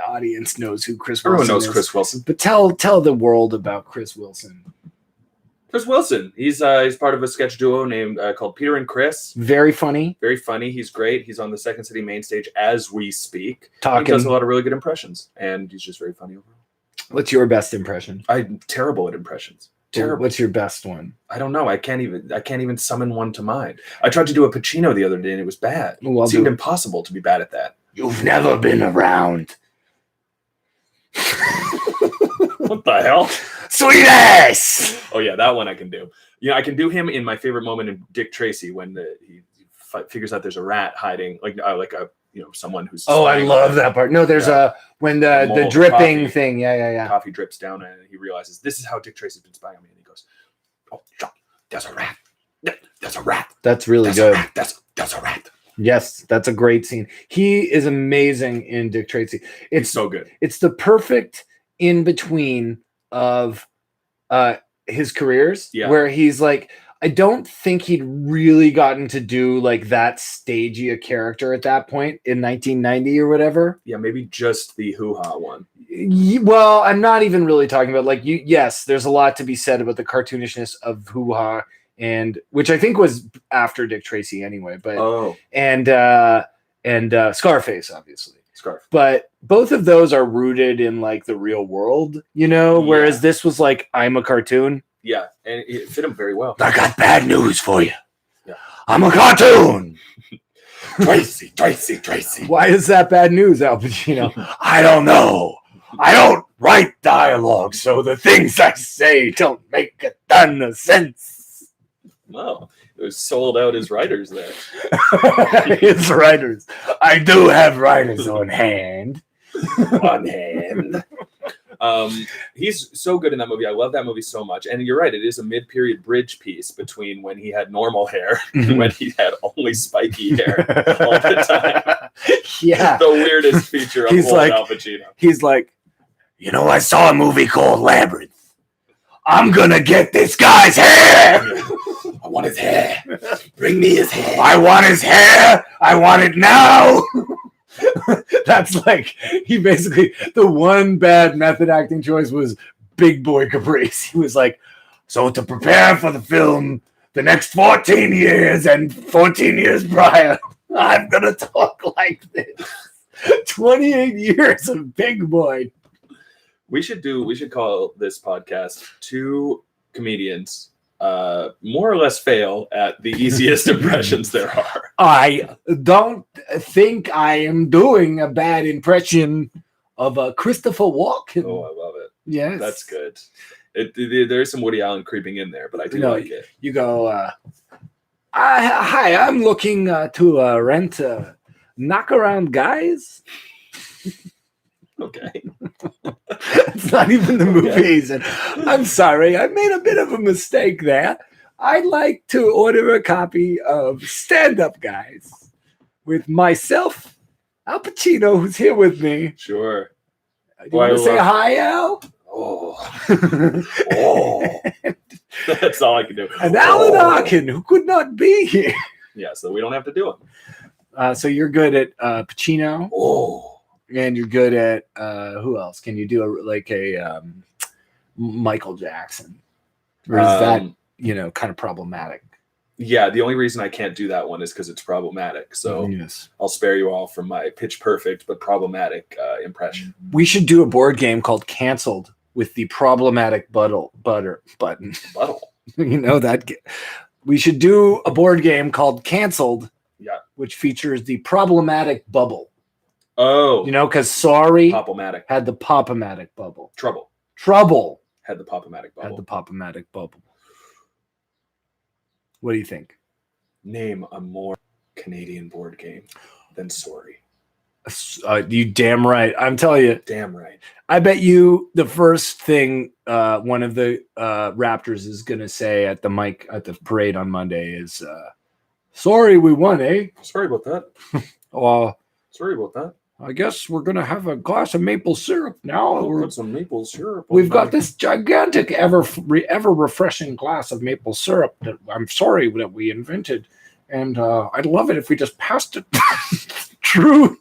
Speaker 1: audience knows who Chris Wilson
Speaker 2: Everyone knows
Speaker 1: is.
Speaker 2: Chris Wilson.
Speaker 1: But tell the world about Chris Wilson.
Speaker 2: Chris Wilson. He's part of a sketch duo named called Peter and Chris.
Speaker 1: Very funny.
Speaker 2: Very funny. He's great. He's on the Second City main stage as we speak.
Speaker 1: Talking.
Speaker 2: He does a lot of really good impressions, and he's just very funny overall.
Speaker 1: What's your best impression?
Speaker 2: I'm terrible at impressions. Terrible.
Speaker 1: What's your best one?
Speaker 2: I don't know. I can't even summon one to mind. I tried to do a Pacino the other day, and it was bad.
Speaker 1: Well,
Speaker 2: it seemed impossible to be bad at that.
Speaker 1: You've never been around.
Speaker 2: What the hell?
Speaker 1: Sweet ass!
Speaker 2: Oh yeah, that one I can do. You know, I can do him in my favorite moment in Dick Tracy when he figures out there's a rat hiding, like a someone who's.
Speaker 1: Oh, I love that part. No, there's when the dripping
Speaker 2: coffee,
Speaker 1: thing. Yeah.
Speaker 2: Coffee drips down, and he realizes this is how Dick Tracy's been spying on me, and he goes, "Oh, John, there's a rat. There's a rat.
Speaker 1: That's really good.
Speaker 2: That's a rat."
Speaker 1: Yes, that's a great scene. He is amazing in Dick Tracy.
Speaker 2: It's so good.
Speaker 1: It's the perfect in between of his careers, where he's like, I don't think he'd really gotten to do like that stagey a character at that point in 1990 or whatever.
Speaker 2: Yeah, maybe just the hoo-ha one.
Speaker 1: Well, I'm not even really talking about like you. Yes, there's a lot to be said about the cartoonishness of hoo-ha, and which I think was after Dick Tracy anyway. But and Scarface, obviously. But both of those are rooted in like the real world, whereas this was like, I'm a cartoon.
Speaker 2: Yeah, and it fit him very well.
Speaker 1: I got bad news for you.
Speaker 2: Yeah.
Speaker 1: I'm a cartoon.
Speaker 2: Tracy.
Speaker 1: Why is that bad news, Al Pacino? I don't know. I don't write dialogue, so the things I say don't make a ton of sense.
Speaker 2: Well, it was sold out his writers there.
Speaker 1: His writers. I do have writers on hand.
Speaker 2: He's so good in that movie. I love that movie so much. And you're right, it is a mid-period bridge piece between when he had normal hair and when he had only spiky hair all the time.
Speaker 1: Yeah.
Speaker 2: The weirdest feature of Al Pacino.
Speaker 1: He's like, I saw a movie called Labyrinth. I'm gonna get this guy's hair.
Speaker 2: I want his hair. Bring me his hair.
Speaker 1: I want his hair. I want it now. That's like, he basically, the one bad method acting choice was Big Boy Caprice. He was like, so to prepare for the film, the next 14 years and 14 years prior, I'm going to talk like this. 28 years of Big Boy.
Speaker 2: We should call this podcast Two Comedians more or less fail at the easiest impressions there are.
Speaker 1: I don't think I am doing a bad impression of Christopher Walken.
Speaker 2: Oh, I love it.
Speaker 1: Yes.
Speaker 2: That's good. There's some Woody Allen creeping in there, but I do like it.
Speaker 1: You go, hi, I'm looking to rent Knock Around Guys.
Speaker 2: Okay.
Speaker 1: It's not even the movies. And I'm sorry, I made a bit of a mistake there. I'd like to order a copy of Stand Up Guys with myself, Al Pacino, who's here with me.
Speaker 2: Sure.
Speaker 1: You want to say hi, Al?
Speaker 2: Oh. Oh. That's all I can do.
Speaker 1: And Alan Arkin, who could not be here.
Speaker 2: Yeah, so we don't have to do it.
Speaker 1: So you're good at Pacino.
Speaker 2: Oh.
Speaker 1: And you're good at who else? Can you do a Michael Jackson? Or is that kind of problematic?
Speaker 2: Yeah, the only reason I can't do that one is because it's problematic. So
Speaker 1: yes.
Speaker 2: I'll spare you all from my pitch perfect but problematic impression.
Speaker 1: We should do a board game called Canceled with the problematic button.
Speaker 2: Buttle.
Speaker 1: That. We should do a board game called Canceled.
Speaker 2: Yeah.
Speaker 1: Which features the problematic bubble.
Speaker 2: Oh.
Speaker 1: Because Sorry
Speaker 2: Pop-O-Matic.
Speaker 1: had the Pop-O-Matic bubble.
Speaker 2: Trouble had the Pop-O-Matic bubble.
Speaker 1: What do you think?
Speaker 2: Name a more Canadian board game than Sorry.
Speaker 1: You damn right. I'm telling you.
Speaker 2: Damn right.
Speaker 1: I bet you the first thing one of the Raptors is going to say at the mic at the parade on Monday is, sorry, we won, eh?
Speaker 2: Sorry about that. Sorry about that.
Speaker 1: I guess we're going to have a glass of maple syrup now.
Speaker 2: We'll put some maple syrup.
Speaker 1: We've got this gigantic, ever refreshing glass of maple syrup that I'm sorry that we invented. And I'd love it if we just passed it through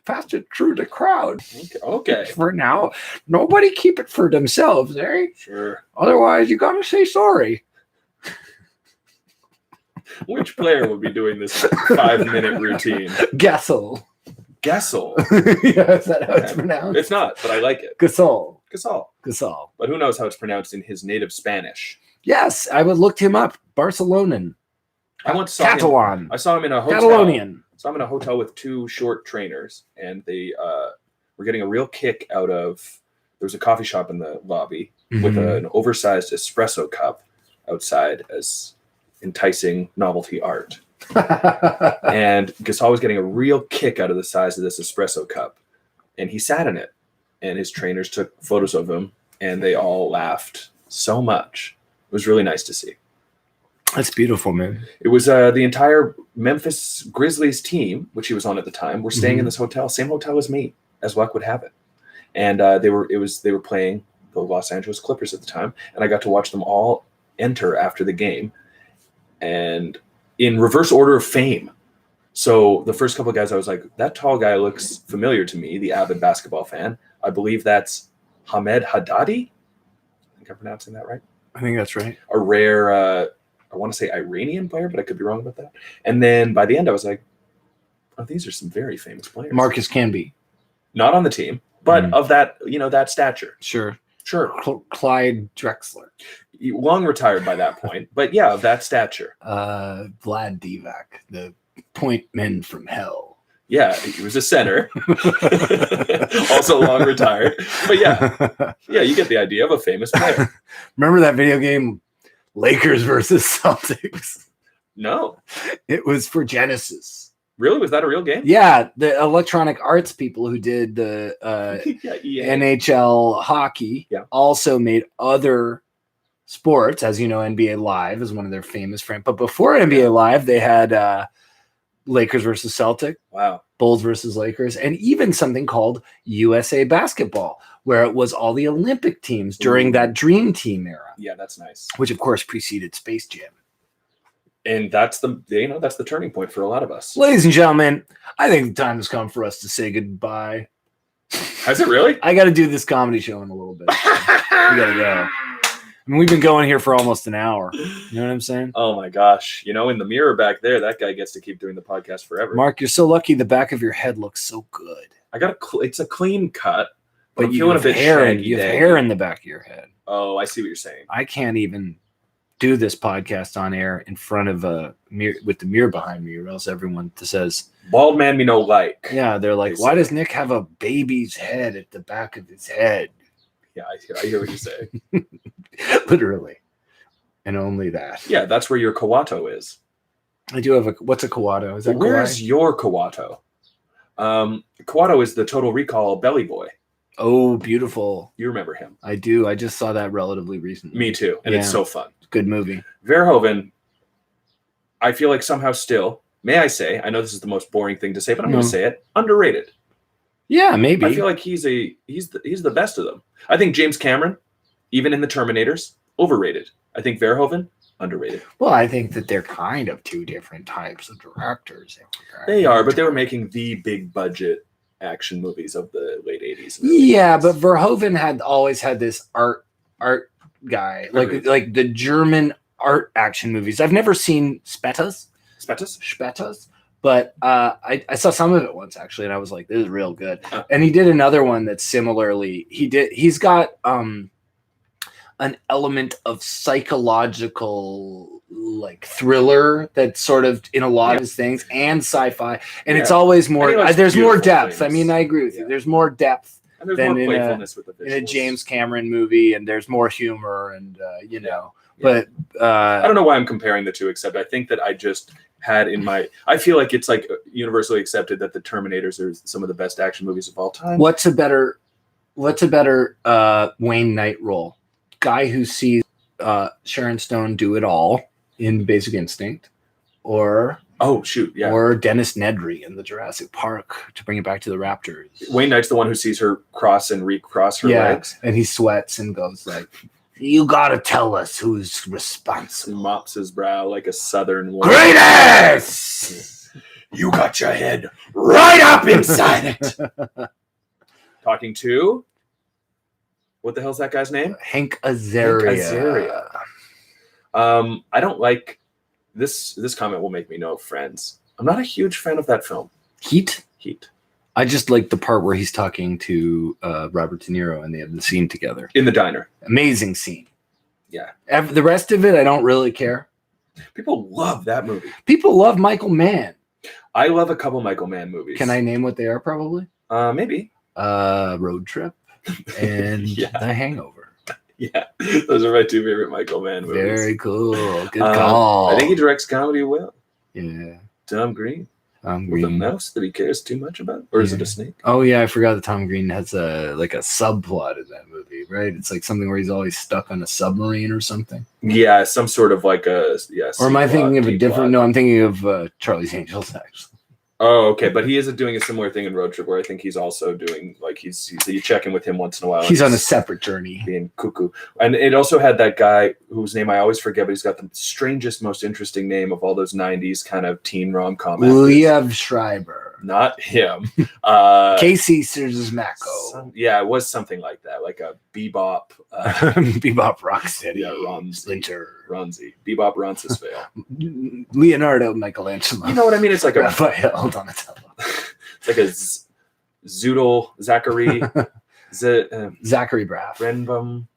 Speaker 1: the crowd.
Speaker 2: Okay.
Speaker 1: For now, nobody keep it for themselves, eh?
Speaker 2: Sure.
Speaker 1: Otherwise, you got to say sorry.
Speaker 2: Which player would be doing this 5-minute routine?
Speaker 1: Gasol.
Speaker 2: Yeah,
Speaker 1: is that how it's pronounced?
Speaker 2: It's not, but I like it.
Speaker 1: Gasol.
Speaker 2: But who knows how it's pronounced in his native Spanish?
Speaker 1: Yes, I would looked him up. Barcelonan.
Speaker 2: I once saw
Speaker 1: Catalan.
Speaker 2: I saw him in a hotel.
Speaker 1: Catalonian.
Speaker 2: Saw him in a hotel with two short trainers, and they were getting a real kick out of. There was a coffee shop in the lobby with an oversized espresso cup outside as enticing novelty art. And Gasol was getting a real kick out of the size of this espresso cup, and he sat in it, and his trainers took photos of him, and they all laughed so much. It was really nice to see.
Speaker 1: That's beautiful, man.
Speaker 2: It was the entire Memphis Grizzlies team, which he was on at the time, were staying in this hotel, same hotel as me, as luck would have it. And they were playing the Los Angeles Clippers at the time, and I got to watch them all enter after the game, and in reverse order of fame. So the first couple of guys, I was like, that tall guy looks familiar to me, the avid basketball fan. I believe that's Hamed Haddadi. I think I'm pronouncing that right.
Speaker 1: I think that's right.
Speaker 2: A rare, I want to say Iranian player, but I could be wrong about that. And then by the end, I was like, oh, these are some very famous players.
Speaker 1: Marcus Canby.
Speaker 2: Not on the team, but of that, that stature.
Speaker 1: Sure.
Speaker 2: Clyde
Speaker 1: Drexler.
Speaker 2: Long retired by that point, but yeah, of that stature.
Speaker 1: Vlad Divac, the point men from hell.
Speaker 2: Yeah, he was a center. Also long retired. But yeah, you get the idea of a famous player.
Speaker 1: Remember that video game, Lakers versus Celtics?
Speaker 2: No.
Speaker 1: It was for Genesis.
Speaker 2: Really? Was that a real game?
Speaker 1: Yeah, the Electronic Arts people who did the NHL hockey also made other sports. As you know, NBA Live is one of their famous friends. But before NBA Live, they had Lakers versus Celtic.
Speaker 2: Wow.
Speaker 1: Bulls versus Lakers, and even something called USA Basketball, where it was all the Olympic teams during that Dream Team era.
Speaker 2: Yeah, that's nice.
Speaker 1: Which, of course, preceded Space Jam.
Speaker 2: And that's the turning point for a lot of us.
Speaker 1: Ladies and gentlemen, I think the time has come for us to say goodbye.
Speaker 2: Has it really?
Speaker 1: I got to do this comedy show in a little bit. We got to go. I mean, we've been going here for almost an hour. You know what I'm saying?
Speaker 2: Oh my gosh. In the mirror back there, that guy gets to keep doing the podcast forever.
Speaker 1: Mark, you're so lucky. The back of your head looks so good.
Speaker 2: It's a clean cut,
Speaker 1: But
Speaker 2: I'm
Speaker 1: you
Speaker 2: feeling
Speaker 1: have
Speaker 2: a bit
Speaker 1: hair,
Speaker 2: shaggy
Speaker 1: you have
Speaker 2: daggy.
Speaker 1: hair in the back of your head.
Speaker 2: Oh, I see what you're saying.
Speaker 1: I can't even do this podcast on air in front of a mirror with the mirror behind me, or else everyone says,
Speaker 2: Bald man me no like.
Speaker 1: yeah, they're like,
Speaker 2: They
Speaker 1: why
Speaker 2: say.
Speaker 1: does Nick have a baby's head at the back of his head?
Speaker 2: Yeah, I hear what you say.
Speaker 1: Literally. And only that.
Speaker 2: Yeah, that's where your Kawato is.
Speaker 1: I do have what's a Kawato? Is that
Speaker 2: Where's
Speaker 1: kawaii?
Speaker 2: your Kawato? Kawato is the Total Recall belly boy.
Speaker 1: Oh, beautiful.
Speaker 2: You remember him.
Speaker 1: I do. I just saw that relatively recently.
Speaker 2: Me too. And it's
Speaker 1: Yeah.
Speaker 2: so fun.
Speaker 1: Good movie.
Speaker 2: Verhoeven, I feel like somehow still, may I say, I know this is the most boring thing to say, but I'm going
Speaker 1: No.
Speaker 2: to say it, underrated.
Speaker 1: Yeah, maybe.
Speaker 2: I feel like he's the best of them. I think James Cameron, even in the Terminators, overrated. I think Verhoeven, underrated.
Speaker 1: Well, I think that they're kind of two different types of directors.
Speaker 2: They are, but they were making the big budget action movies of the late 80s. and early
Speaker 1: Yeah,
Speaker 2: 90s.
Speaker 1: but Verhoeven had always had this art guy,
Speaker 2: Agreed.
Speaker 1: like the German art action movies. I've never seen Spettas, but I saw some of it once actually, and I was like, this is real good. And he did another one that's similarly. He's got an element of psychological like thriller that's sort of in a lot of his things, and sci-fi, and it's
Speaker 2: Yeah.
Speaker 1: always
Speaker 2: And he
Speaker 1: more.
Speaker 2: likes
Speaker 1: There's more
Speaker 2: beautiful
Speaker 1: depth. I
Speaker 2: things.
Speaker 1: mean, I agree with you.
Speaker 2: Yeah.
Speaker 1: There's more depth
Speaker 2: And there's
Speaker 1: then
Speaker 2: more
Speaker 1: in
Speaker 2: playfulness with the
Speaker 1: in a
Speaker 2: visuals.
Speaker 1: James Cameron movie, and there's more humor, and you know.
Speaker 2: Yeah.
Speaker 1: But
Speaker 2: I don't know why I'm comparing the two, except I think that I just had in my. I feel like it's like universally accepted that the Terminators are some of the best action movies of all time.
Speaker 1: what's a better Wayne Knight role? Guy who sees Sharon Stone do it all in Basic Instinct, or
Speaker 2: Oh shoot, yeah.
Speaker 1: or Dennis Nedry in the Jurassic Park, to bring it back to the Raptors.
Speaker 2: Wayne Knight's the one who sees her cross and recross her legs.
Speaker 1: And he sweats and goes like, "You gotta tell us who's
Speaker 2: And
Speaker 1: responsible."
Speaker 2: mops his brow like a southern one.
Speaker 1: Greatest!
Speaker 2: You got your head right up inside it. Talking to what the hell's that guy's name?
Speaker 1: Hank Azaria.
Speaker 2: I don't like this comment will make me no friends. I'm not a huge fan of that film.
Speaker 1: Heat.
Speaker 2: Heat.
Speaker 1: I just like the part where he's talking to Robert De Niro and they have the scene together.
Speaker 2: In the diner.
Speaker 1: Amazing scene.
Speaker 2: Yeah.
Speaker 1: The rest of it, I don't really care.
Speaker 2: People love that movie.
Speaker 1: People love Michael Mann.
Speaker 2: I love a couple Michael Mann movies.
Speaker 1: Can I name what they are? Probably.
Speaker 2: Maybe.
Speaker 1: Road Trip and
Speaker 2: Yeah.
Speaker 1: The Hangover.
Speaker 2: Yeah. Those are my two favorite Michael Mann movies.
Speaker 1: Very cool. Good call.
Speaker 2: I think he directs comedy well.
Speaker 1: Yeah.
Speaker 2: Tom Green.
Speaker 1: Tom
Speaker 2: With a
Speaker 1: Green.
Speaker 2: mouse that he cares too much about? Or is it
Speaker 1: Yeah.
Speaker 2: a snake?
Speaker 1: Oh yeah, I forgot that Tom Green has a subplot in that movie, right? It's like something where he's always stuck on a submarine or something.
Speaker 2: Yeah, some sort of like a
Speaker 1: Or am I thinking of a
Speaker 2: D
Speaker 1: different?
Speaker 2: plot.
Speaker 1: No, I'm thinking of Charlie's Angels actually.
Speaker 2: Oh, okay, but he is doing a similar thing in Road Trip where I think he's also doing like you check in with him once in a while.
Speaker 1: He's
Speaker 2: and
Speaker 1: on a separate journey.
Speaker 2: being cuckoo, and it also had that guy whose name I always forget, but he's got the strangest, most interesting name of all those '90s kind of teen rom-com. actors.
Speaker 1: Liev Schreiber.
Speaker 2: Not him.
Speaker 1: Casey Sirzmako.
Speaker 2: Yeah, it was something like that, like a Bebop.
Speaker 1: Bebop Rocksteady.
Speaker 2: Yeah, Ron
Speaker 1: Splinter.
Speaker 2: Ronzi. Bebop Roncesvalles.
Speaker 1: Leonardo Michelangelo.
Speaker 2: You know what I mean? It's like a
Speaker 1: Raphael Donatello.
Speaker 2: it's like a Zoodle Zachary
Speaker 1: Zachary Braff.
Speaker 2: Renbum.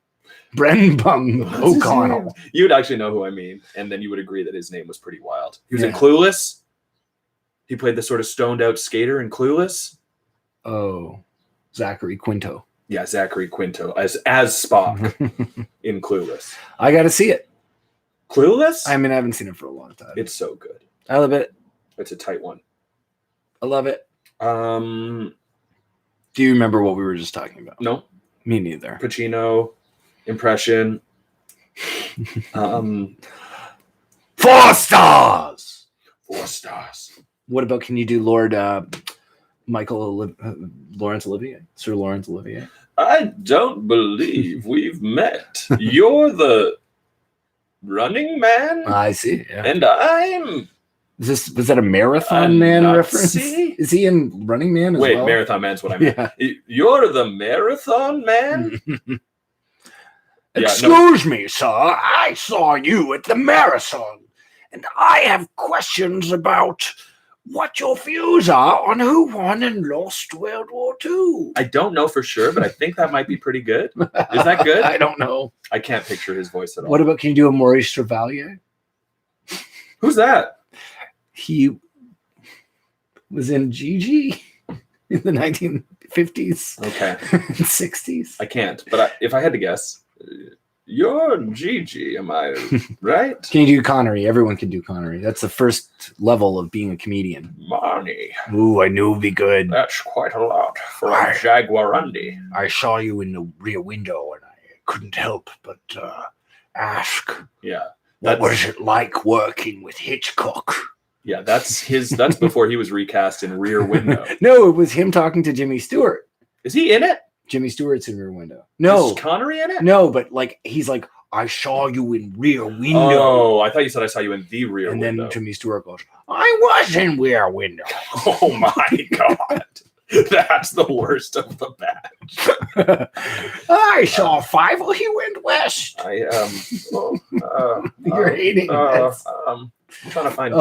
Speaker 1: Brenbum
Speaker 2: What's his
Speaker 1: O'Connell.
Speaker 2: name? You would actually know who I mean, and then you would agree that his name was pretty wild. He was in
Speaker 1: Yeah.
Speaker 2: Clueless. He played the sort of stoned out skater in Clueless.
Speaker 1: Oh, Zachary Quinto.
Speaker 2: Yeah, Zachary Quinto as Spock in Clueless.
Speaker 1: I got to see it.
Speaker 2: Clueless?
Speaker 1: I mean, I haven't seen it for a long time.
Speaker 2: It's so good.
Speaker 1: I love it.
Speaker 2: It's a tight one.
Speaker 1: I love it.
Speaker 2: No,
Speaker 1: Do you remember what we were just talking about? Me neither.
Speaker 2: Pacino impression.
Speaker 1: 4 stars.
Speaker 2: 4 stars.
Speaker 1: What about, can you do Lord Laurence Olivier? Sir Laurence Olivier?
Speaker 2: I don't believe we've met. You're the Running Man,
Speaker 1: I see. Yeah.
Speaker 2: and I'm
Speaker 1: Was that a Marathon
Speaker 2: a
Speaker 1: Man
Speaker 2: Nazi?
Speaker 1: reference? Is he in Running Man as
Speaker 2: Wait,
Speaker 1: well?
Speaker 2: Marathon Man's what I meant.
Speaker 1: Yeah.
Speaker 2: You're the Marathon Man?
Speaker 1: Excuse me, sir. I saw you at the marathon, and I have questions about what your views are on who won and lost World War II.
Speaker 2: I don't know for sure, but I think that might be pretty good. Is that good?
Speaker 1: I don't know.
Speaker 2: I can't picture his voice at all.
Speaker 1: What about, can you do a Maurice Chevalier?
Speaker 2: Who's that?
Speaker 1: He was in Gigi in the 1950s.
Speaker 2: Okay.
Speaker 1: And 60s.
Speaker 2: I can't, but if I had to guess, you're Gigi, am I right?
Speaker 1: Can you do Connery? Everyone can do Connery. That's the first level of being a comedian.
Speaker 2: Marnie.
Speaker 1: Ooh, I knew it'd be good.
Speaker 2: That's quite a lot for a Jaguarundi.
Speaker 1: I saw you in the rear window and I couldn't help but ask.
Speaker 2: Yeah.
Speaker 1: What was it like working with Hitchcock?
Speaker 2: Yeah, that's before he was recast in Rear Window.
Speaker 1: No, it was him talking to Jimmy Stewart.
Speaker 2: Is he in it?
Speaker 1: Jimmy Stewart's in Rear Window. No.
Speaker 2: Is Connery in it?
Speaker 1: No, but like he's like, I saw you in Rear Window.
Speaker 2: Oh, I thought you said I saw you in the Rear
Speaker 1: and
Speaker 2: Window.
Speaker 1: then Jimmy Stewart goes, I was in Rear Window.
Speaker 2: Oh my God. That's the worst of the batch.
Speaker 1: I saw five. Well, he went west. You're hating this.
Speaker 2: I'm trying to find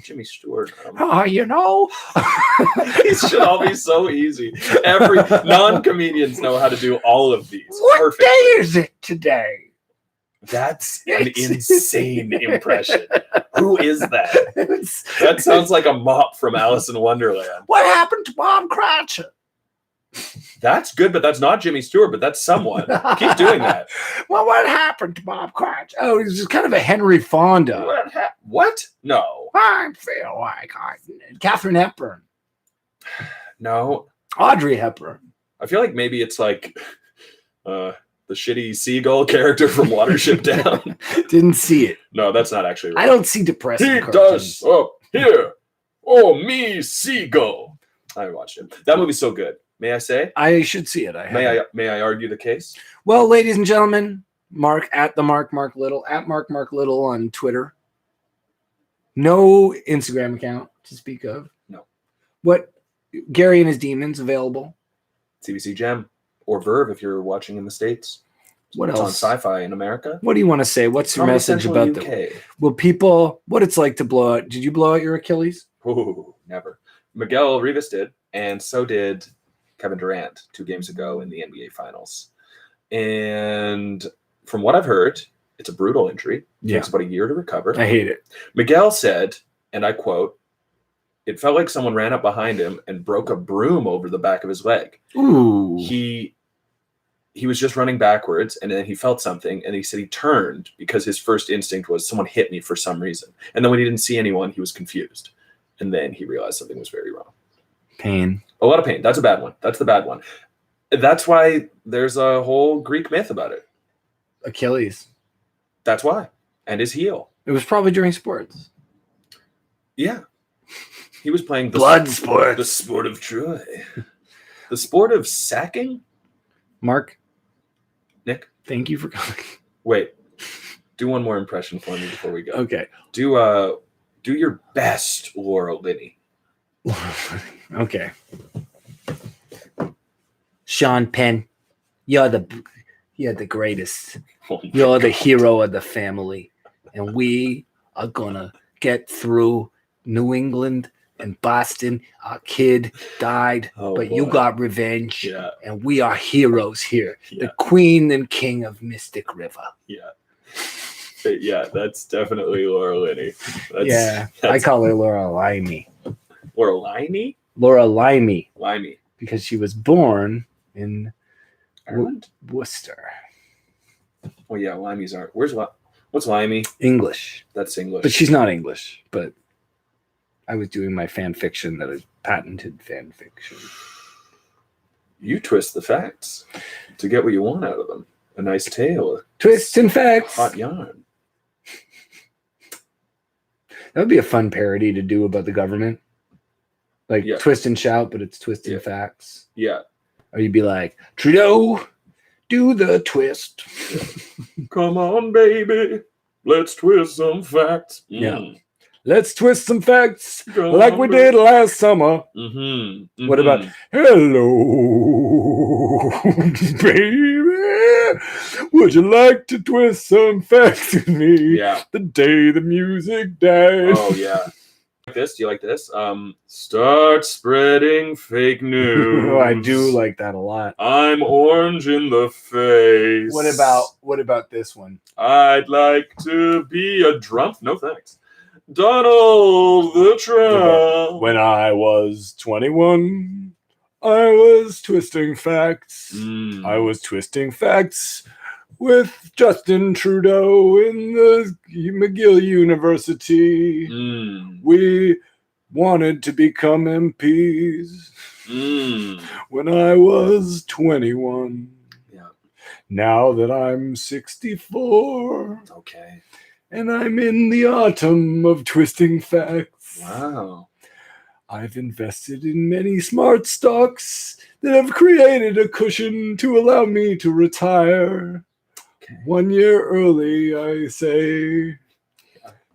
Speaker 2: Jimmy Stewart.
Speaker 1: You know.
Speaker 2: These should all be so easy. Every non-comedians know how to do all of these.
Speaker 1: What
Speaker 2: Perfect.
Speaker 1: day is it today?
Speaker 2: That's an insane impression. Who is that? That sounds like a mop from Alice in Wonderland.
Speaker 1: What happened to Bob Cratchit?
Speaker 2: That's good, but that's not Jimmy Stewart, but that's someone. Keep doing that.
Speaker 1: Well, what happened to Bob Cratchit? Oh, he's just kind of a Henry Fonda.
Speaker 2: What? No.
Speaker 1: I feel like Katharine Hepburn.
Speaker 2: No.
Speaker 1: Audrey Hepburn.
Speaker 2: I feel like maybe it's like the shitty seagull character from Watership Down.
Speaker 1: Didn't see it.
Speaker 2: No, that's not actually right.
Speaker 1: I don't see depressing
Speaker 2: He
Speaker 1: cartoons.
Speaker 2: does up here. Oh, me seagull. I watched it. That movie's so good. May I say?
Speaker 1: I should see it.
Speaker 2: May I argue the case?
Speaker 1: Well, ladies and gentlemen, Mark at Mark Little on Twitter. No Instagram account to speak of.
Speaker 2: No.
Speaker 1: What? Gary and his Demons available.
Speaker 2: CBC Gem or Verve if you're watching in the States.
Speaker 1: What
Speaker 2: it's
Speaker 1: else?
Speaker 2: on Sci-Fi in America.
Speaker 1: What do you want to say? What's your message about
Speaker 2: UK.
Speaker 1: Will people, what it's like to blow out? Did you blow out your Achilles?
Speaker 2: Ooh, never. Miguel Rivas did, and so did Kevin Durant 2 games ago in the NBA Finals. And from what I've heard, it's a brutal injury. It takes about a year to recover.
Speaker 1: I hate it.
Speaker 2: Miguel said, and I quote, "It felt like someone ran up behind him and broke a broom over the back of his leg."
Speaker 1: Ooh.
Speaker 2: He was just running backwards, and then he felt something, and he said he turned because his first instinct was someone hit me for some reason. And then when he didn't see anyone, he was confused. And then he realized something was very wrong.
Speaker 1: Pain.
Speaker 2: A lot of pain. That's a bad one. That's the bad one. That's why there's a whole Greek myth about it.
Speaker 1: Achilles.
Speaker 2: That's why. And his heel.
Speaker 1: It was probably during sports.
Speaker 2: Yeah. He was playing
Speaker 1: blood sport.
Speaker 2: The sport of Troy. The sport of sacking?
Speaker 1: Mark.
Speaker 2: Nick.
Speaker 1: Thank you for coming.
Speaker 2: Wait. Do one more impression for me before we go.
Speaker 1: Okay.
Speaker 2: Do your best, Laura Linney.
Speaker 1: Okay. Sean Penn, you're the greatest.
Speaker 2: Oh
Speaker 1: you're the hero of the family. And we are gonna get through New England and Boston. Our kid died, but you got revenge.
Speaker 2: Yeah.
Speaker 1: And we are heroes here.
Speaker 2: Yeah.
Speaker 1: The queen and king of Mystic River.
Speaker 2: Yeah. Yeah, that's definitely Laura Linney.
Speaker 1: I call her Laura Limey.
Speaker 2: Laura Linney?
Speaker 1: Laura Limey.
Speaker 2: Limey.
Speaker 1: Because she was born in
Speaker 2: Ireland?
Speaker 1: Worcester.
Speaker 2: Oh yeah, Limeys aren't. What's Limey?
Speaker 1: English.
Speaker 2: That's English.
Speaker 1: But she's not English. But I was doing my fan fiction that is patented fan fiction.
Speaker 2: You twist the facts to get what you want out of them. A nice tale.
Speaker 1: Twists and facts.
Speaker 2: Hot yarn.
Speaker 1: That would be a fun parody to do about the government. Like twist and shout, but it's twist and facts.
Speaker 2: Yeah.
Speaker 1: Or you'd be like, Trudeau, do the twist.
Speaker 2: Come on, baby. Let's twist some facts.
Speaker 1: Yeah. Let's twist some facts
Speaker 2: Go
Speaker 1: like we
Speaker 2: on,
Speaker 1: did last summer.
Speaker 2: What
Speaker 1: What about hello, baby? Would you like to twist some facts with me?
Speaker 2: Yeah.
Speaker 1: The day the music died.
Speaker 2: Oh yeah. Like this? Do you like this? Start spreading fake news.
Speaker 1: Oh, I do like that a lot.
Speaker 2: I'm orange in the face.
Speaker 1: What about this one?
Speaker 2: I'd like to be a Trump. No thanks. Donald the Trump.
Speaker 1: When I was 21, I was twisting facts. I was twisting facts with Justin Trudeau in the McGill University. We wanted to become MPs when I was 21.
Speaker 2: Yeah.
Speaker 1: Now that I'm 64.
Speaker 2: Okay.
Speaker 1: And I'm in the autumn of twisting facts.
Speaker 2: Wow.
Speaker 1: I've invested in many smart stocks that have created a cushion to allow me to retire.
Speaker 2: Okay.
Speaker 1: 1 year early, I say.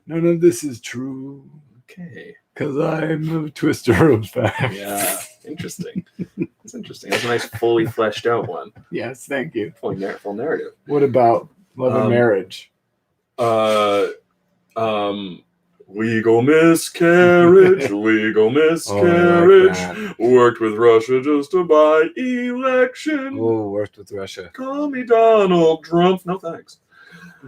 Speaker 1: None of this is true.
Speaker 2: Okay.
Speaker 1: Because I'm a twister of facts.
Speaker 2: Yeah. Interesting. That's interesting. That's a nice, fully fleshed out one.
Speaker 1: Yes, thank you.
Speaker 2: Full narrative.
Speaker 1: What about love and marriage?
Speaker 2: Legal miscarriage, legal miscarriage. Worked with Russia just to buy election.
Speaker 1: Oh, worked with Russia.
Speaker 2: Call me Donald Trump. No thanks.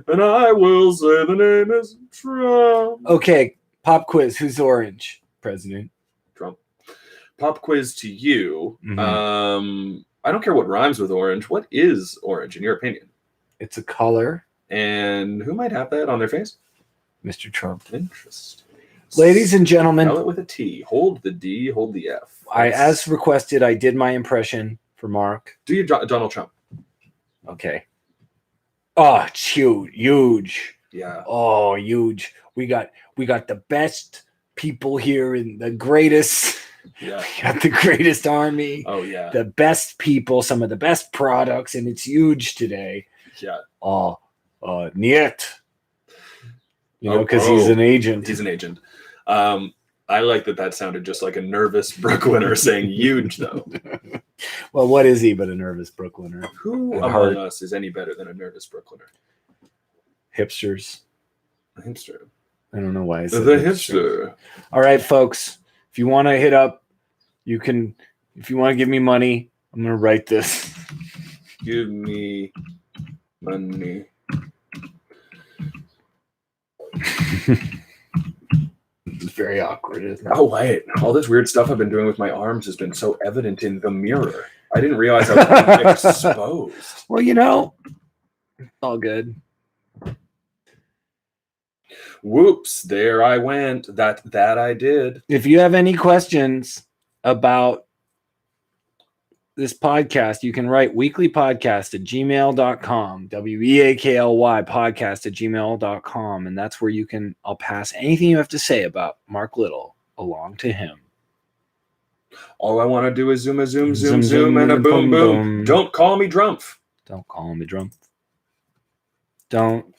Speaker 2: And I will say the name is Trump.
Speaker 1: Okay, pop quiz. Who's orange? President
Speaker 2: Trump. Pop quiz to you.
Speaker 1: Mhm.
Speaker 2: I don't care what rhymes with orange. What is orange in your opinion?
Speaker 1: It's a color.
Speaker 2: And who might have that on their face?
Speaker 1: Mr. Trump.
Speaker 2: Interesting.
Speaker 1: Ladies and gentlemen,
Speaker 2: Spell it with a T. Hold the D, hold the F.
Speaker 1: as requested, I did my impression for Mark.
Speaker 2: Do you Donald Trump?
Speaker 1: Okay. Oh, it's huge.
Speaker 2: Yeah.
Speaker 1: Oh, huge. We got the best people here in the greatest.
Speaker 2: Yeah.
Speaker 1: We got the greatest army.
Speaker 2: Oh yeah.
Speaker 1: The best people, some of the best products, and it's huge today.
Speaker 2: Yeah.
Speaker 1: Niet. You know, because he's an agent.
Speaker 2: He's an agent. I like that sounded just like a nervous Brooklyner saying huge, though.
Speaker 1: Well, what is he but a nervous Brooklyner?
Speaker 2: Who among us is any better than a nervous Brooklyner?
Speaker 1: Hipsters.
Speaker 2: A hipster.
Speaker 1: I don't know why I said
Speaker 2: The hipster.
Speaker 1: All right, folks. If you want to hit up, you can. If you want to give me money, I'm going to write this.
Speaker 2: Give me money.
Speaker 1: It's very awkward, isn't it?
Speaker 2: Oh, wait. All this weird stuff I've been doing with my arms has been so evident in the mirror. I didn't realize I was being exposed.
Speaker 1: Well, you know, it's all good.
Speaker 2: Whoops, there I went. That I did.
Speaker 1: If you have any questions about this podcast, you can write weaklypodcast@gmail.com, WEAKLY podcast@gmail.com. And that's where I'll pass anything you have to say about Mark Little along to him.
Speaker 2: All I want to do is zoom, and a boom, boom. Don't call me Drumpf.
Speaker 1: Don't call me Drumpf. Don't